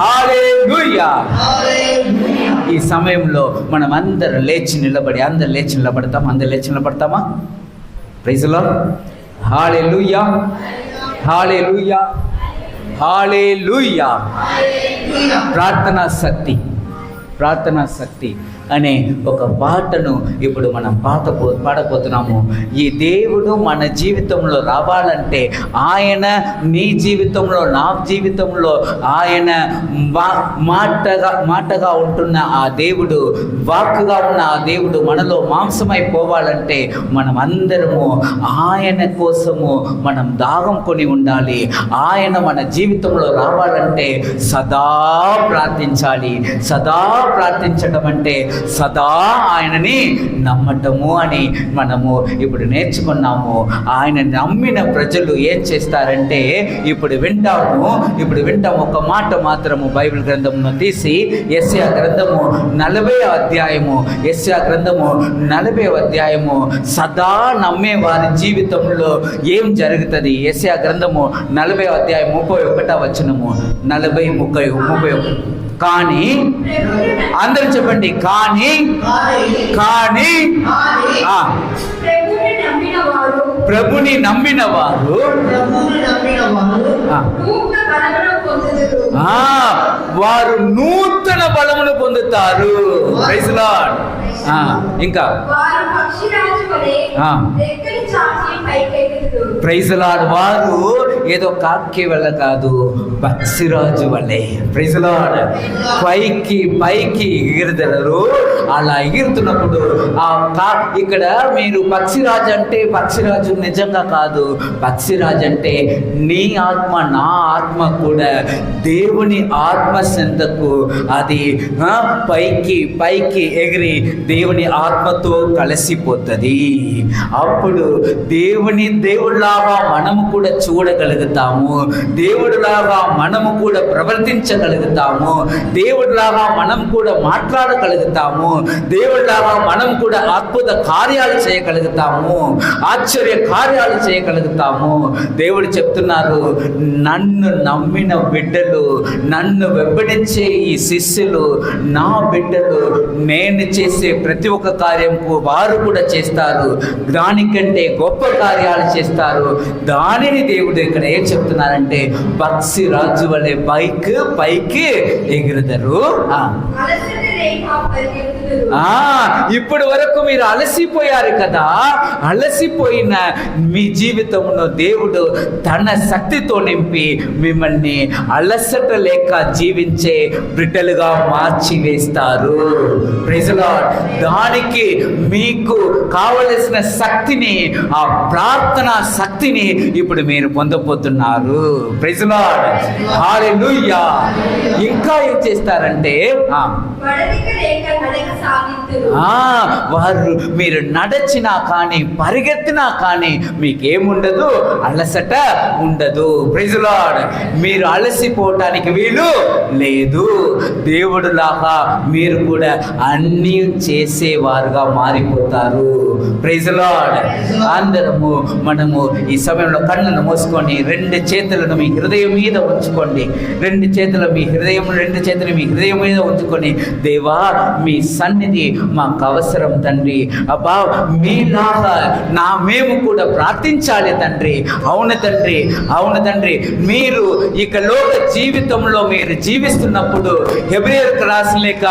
A: hallelujah. ఈ సమయంలో మనం అందరూ లేచి నిలబడతామా? Praise the lord. Hallelujah, hallelujah, hallelujah. ప్రార్థనా శక్తి అనే ఒక పాటను ఇప్పుడు మనం పాడబోతున్నాము. ఈ దేవుడు మన జీవితంలో రావాలంటే ఆయన నీ జీవితంలో, నా జీవితంలో ఆయన మాటగా ఉంటున్న ఆ దేవుడు, వాక్కుగా ఉన్న ఆ దేవుడు మనలో మాంసమైపోవాలంటే మనం అందరము ఆయన కోసము మనం దాహం కొని ఉండాలి. ఆయన మన జీవితంలో రావాలంటే సదా ప్రార్థించాలి. సదా ప్రార్థించడం అంటే సదా ఆయనని నమ్మటము అని మనము ఇప్పుడు నేర్చుకున్నాము. ఆయన నమ్మిన ప్రజలు ఏం చేస్తారంటే ఇప్పుడు వింటాము ఒక మాట మాత్రము బైబిల్ గ్రంథమును తీసి యెషయా గ్రంథము 40వ అధ్యాయము సదా నమ్మే వారి జీవితంలో ఏం జరుగుతుంది? యెషయా గ్రంథము 40వ అధ్యాయం 31వ వచనము. 40:31. కానీ అందరూ చెప్పండి, కానీ ప్రభుని నమ్మిన వారు వారు నూతన బలమును పొందుతారు. Praise the lord. ఇంకా ప్రైజ్ ది లార్డ్. వారు ఏదో కాకి వల్ల కాదు, పక్షిరాజు వల్లే. Praise the Lord. పైకి ఎగురుతారు. అలా ఎగురుతున్నప్పుడు ఇక్కడ మీరు పక్షిరాజు అంటే పక్షిరాజు నిజంగా కాదు. పక్షిరాజు అంటే నీ ఆత్మ, నా ఆత్మ కూడా దేవుని ఆత్మ చెంతకు అది పైకి ఎగిరి దేవుని ఆత్మతో కలిసిపోతుంది. అప్పుడు దేవుడిలాగా మనము కూడా చూడగలుగుతాము, దేవుడిలాగా మనము కూడా ప్రవర్తించగలుగుతాము, దేవుడిలాగా మనం కూడా మాట్లాడగలుగుతాము, దేవుడిలాగా మనం కూడా అద్భుత కార్యాలు చేయగలుగుతాము, ఆశ్చర్య కార్యాలు చేయగలుగుతాము. దేవుడు చెప్తున్నారు, నన్ను నమ్మిన బిడ్డలు, నన్ను వెంబడించే ఈ శిష్యులు, నా బిడ్డలు, నేను చేసే ప్రతి ఒక్క కార్యంకు వారు కూడా చేస్తారు, దానికంటే గొప్ప కార్యాలు చేస్తారు. దానిని దేవుడు ఇక్కడ ఏం చెప్తున్నారంటే పక్షి రాజు వలె పైకి ఎగురుతారు.
B: రేఖ పరిగెత్తుదురు.
A: ఇప్పుడు వరకు మీరు అలసిపోయారు కదా, అలసిపోయిన మీ జీవితంలో దేవుడు తన శక్తితో నింపి మిమ్మల్ని అలసట లేక జీవించే బిడ్డలుగా మార్చి వేస్తారు. Praise Lord. దానికి మీకు కావలసిన శక్తిని, ఆ ప్రార్థన శక్తిని ఇప్పుడు మీరు పొందబోతున్నారు. Praise lord. హల్లెలూయా. ఇంకా ఏం చేస్తారంటే
B: వడదిక రేఖ నడక సాగింతురు.
A: వారు మీరు నడచినా కానీ పరిగెత్తినా కానీ మీకేముండదు, అలసట ఉండదు. Praise Lord. మీరు అలసిపోవటానికి వీలు లేదు. దేవుడు లాగా మీరు కూడా అన్ని చేసేవారుగా మారిపోతారు. Praise Lord. అందరము మనము ఈ సమయంలో కళ్ళను మూసుకొని 2 చేతులను మీ హృదయం మీద ఉంచుకోండి. 2 చేతులు మీ హృదయం మీద ఉంచుకొని, దేవా మీ సన్నిధి మాకు అవసరం తండ్రి. అబ్బా మీలాగా మేము కూడా ప్రార్థించాలి తండ్రి. అవును తండ్రి. మీరు ఇక లోక జీవితంలో మీరు జీవిస్తున్నప్పుడు హెబ్రీయులకు రాసిన లేఖ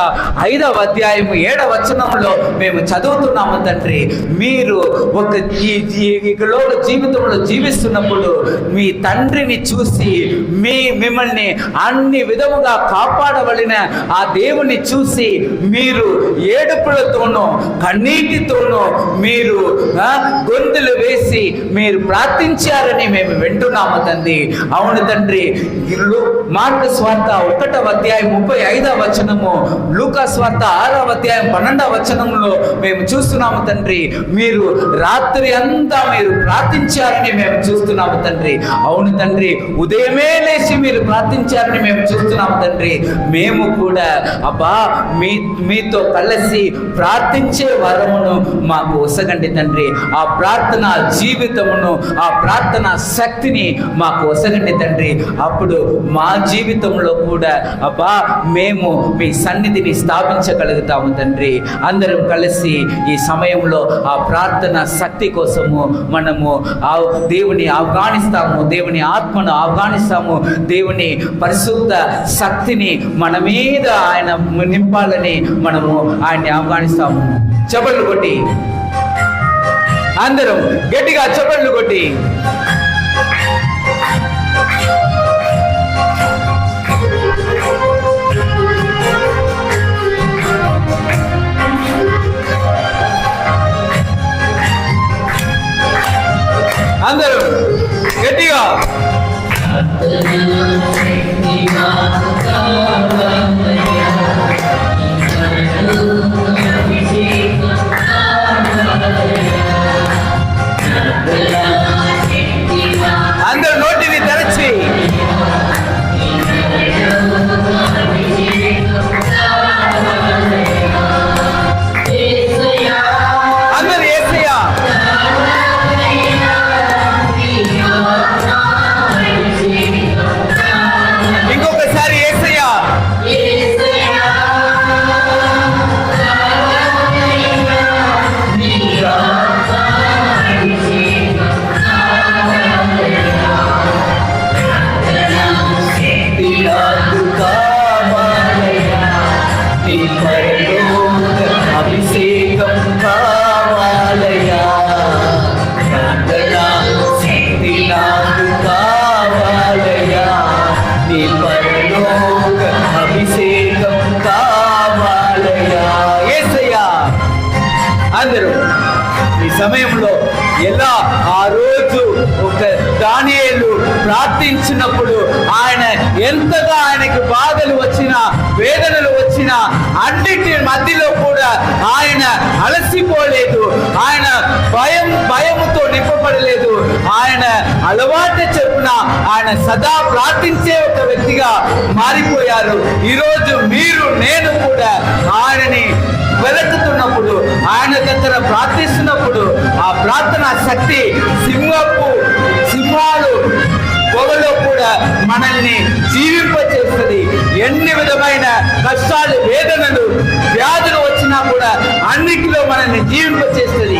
A: 5వ అధ్యాయం 7వ వచనంలో మేము చదువుతున్నాము తండ్రి. మీరు ఇక లోక జీవితంలో జీవిస్తున్నప్పుడు మీ తండ్రిని చూసి మిమ్మల్ని అన్ని విధముగా కాపాడవలన ఆ దేవుని చూసి మీరు ఏడుపులతోనూ కన్నీటితోనూ మీరు గొంతులు వేసి మీరు ప్రార్థించారని మేము వింటున్నాము తండ్రి. అవును తండ్రి. మార్కు స్వార్త 1వ అధ్యాయం 35వ వచనము, లూకా స్వార్త 6వ అధ్యాయం 12వ వచనంలో మేము చూస్తున్నాము తండ్రి. మీరు రాత్రి అంతా మీరు ప్రార్థించారని మేము చూస్తున్నాము తండ్రి. అవును తండ్రి. ఉదయమే లేచి మీరు ప్రార్థించారని మేము చూస్తున్నాము తండ్రి. మేము కూడా అబ్బా మీతో కలిసి ప్రార్థించే వరమును మాకు ఒసగండి తండ్రి. ఆ ప్రార్థన జీవితమును, ఆ ప్రార్థన శక్తిని మాకు ఒసగండి తండ్రి. అప్పుడు మా జీవితంలో కూడా అబ్బా మేము మీ సన్నిధిని స్థాపించగలుగుతాము తండ్రి. అందరం కలిసి ఈ సమయంలో ఆ ప్రార్థన శక్తి కోసము మనము దేవుని ఆహ్వానిస్తాము, దేవుని ఆత్మను ఆహ్వానిస్తాము. దేవుని పరిశుద్ధ శక్తిని మన మీద ఆయన నింపాలని మనము ఆయన్ని ఆహ్వానిస్తాము. చప్పట్లు కొట్టి అందరం గట్టిగా చప్పట్లు కొట్టి అందరూ గట్టిగా అందరూ నోటిని తెరచి అందరూ యేసయ్యా ఇంకొకసారి యేసయ్యా అభిషేకం కావాలయా, శక్తి నాకు కావాలయా, నీ పరలోక అభిషేకం కావాలయా. యేసయ్యా. అందరూ ఈ సమయంలో ఎలా ఆ రోజు ఒక దానియేలు ప్రార్థించినప్పుడు ఆయన ఎంతగా ఆయనకు బాధలు వచ్చినా వేదనలు వచ్చినా అన్నిటి మధ్యలో కూడా ఆయన అలసిపోలేదు. ఆయన భయముతో నింపబడలేదు. ఆయన అలవాటు చెప్పున ఆయన సదా ప్రార్థించే ఒక వ్యక్తిగా మారిపోయారు. ఈరోజు మీరు నేను కూడా ఆయనని వెతుకుతున్నప్పుడు, ఆయన దగ్గర ప్రార్థిస్తున్నప్పుడు ఆ ప్రార్థనా శక్తి సింహాలు పొగలో కూడా మనల్ని జీవింపచేస్తుంది. ఎన్ని విధమైన కష్టాలు, వేదనలు, వ్యాధులు వచ్చినా కూడా అన్నిటిలో మనల్ని జీవింపచేస్తుంది.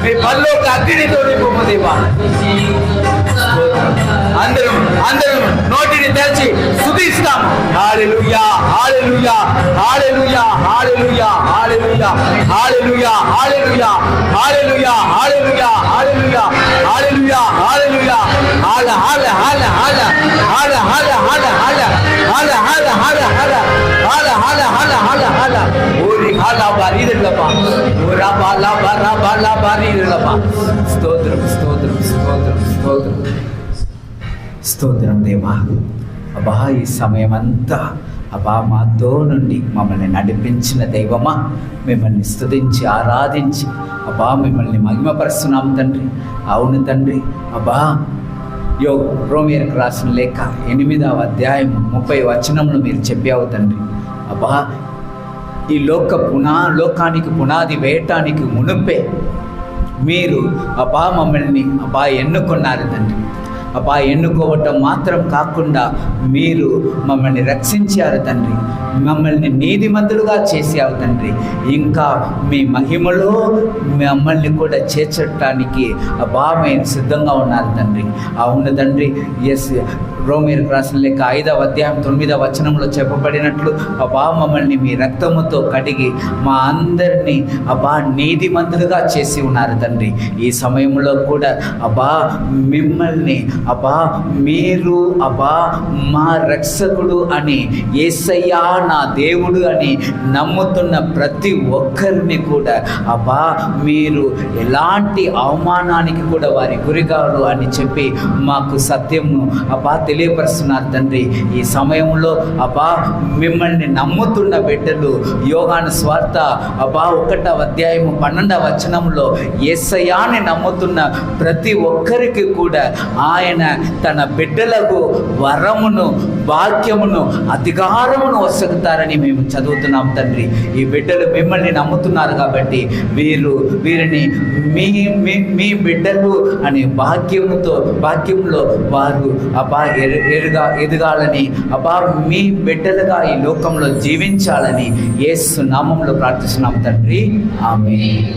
A: మీ పరలోక అగ్నితో నింపు దేవా. అందరం నోటిని తెరిచి స్తుతిస్తాము. హల్లెలూయా, hallelujah, hallelujah, hallelujah, hallelujah, hallelujah, hallelujah, hallelujah, hallelujah, hallelujah, hallelujah, హల్లెలూయా, హల్ల హల్ల హల్ల హల్ల హల్ల హల్ల హల్ల హల్ల హల్ల హల్ల హల్ల హల్ల హల్ల హల్ల హల్ల హల్ల హల్ల ఓరి హల్ల బరిదలపా ఓరా బాలా బరా బాలా బరిదలపా. స్తోత్రం స్తోత్రం స్తోత్రం స్తోత్రం స్తోత్రం దేవా. అబ్బా ఈ సమయం అంతా అబ్బా మాతో నుండి మమ్మల్ని నడిపించిన దైవమా, మిమ్మల్ని స్తుతించి ఆరాధించి అబ్బా మిమ్మల్ని మహిమపరుస్తున్నాం తండ్రి. అవును తండ్రి. అబ్బా రోమియోలకు రాసిన లేఖ 8వ అధ్యాయం 30వ వచనంలో మీరు చెప్పావు తండ్రి. అబ్బా ఈ లోకానికి పునాది వేయటానికి మునుపే మీరు అబ్బా మమ్మల్ని అబ్బా ఎన్నుకున్నారు తండ్రి. అబ్బా ఎన్నుకోవటం మాత్రం కాకుండా మీరు మమ్మల్ని రక్షించారు తండ్రి. మమ్మల్ని నీతిమంతులుగా చేసావు తండ్రి. ఇంకా మీ మహిమలో మమ్మల్ని కూడా చేర్చడానికి అబ్బా మేము సిద్ధంగా ఉన్నారు తండ్రి. అవును తండ్రి. రోమియోలకు రాసిన లేఖ 5వ అధ్యాయం 9వ వచనంలో చెప్పబడినట్లు అబ్బా మమ్మల్ని మీ రక్తముతో కడిగి మా అందరినీ అబ్బా నీతిమంతులుగా చేసి ఉన్నారు తండ్రి. ఈ సమయంలో కూడా అబ్బా మిమ్మల్ని అబ్బా మీరు అబ్బా మా రక్షకుడు అని, యేసయ్యా నా దేవుడు అని నమ్ముతున్న ప్రతి ఒక్కరిని కూడా అబ్బా మీరు ఎలాంటి అవమానానికి కూడా వారి గురికారు అని చెప్పి మాకు సత్యంను అబ్బా తెలియపరుస్తున్నారు తండ్రి. ఈ సమయంలో అబ్బా మిమ్మల్ని నమ్ముతున్న బిడ్డలు యోహాను స్వార్త అబ్బా 1వ అధ్యాయం 12వ వచనంలో యేసయ్యాని నమ్ముతున్న ప్రతి ఒక్కరికి కూడా ఆయన తన బిడ్డలకు వరమును, భాగ్యమును, అధికారమును వసగుతారని మేము చదువుతున్నాం తండ్రి. ఈ బిడ్డలు మిమ్మల్ని నమ్ముతున్నారు కాబట్టి వీరిని మీ బిడ్డలు అనే భాగ్యంలో వారు అబ్బా ఎదగాలని అబ్బా మీ బిడ్డలుగా ఈ లోకంలో జీవించాలని యేసు నామములో ప్రార్థిస్తున్నాం తండ్రి. ఆమేన్.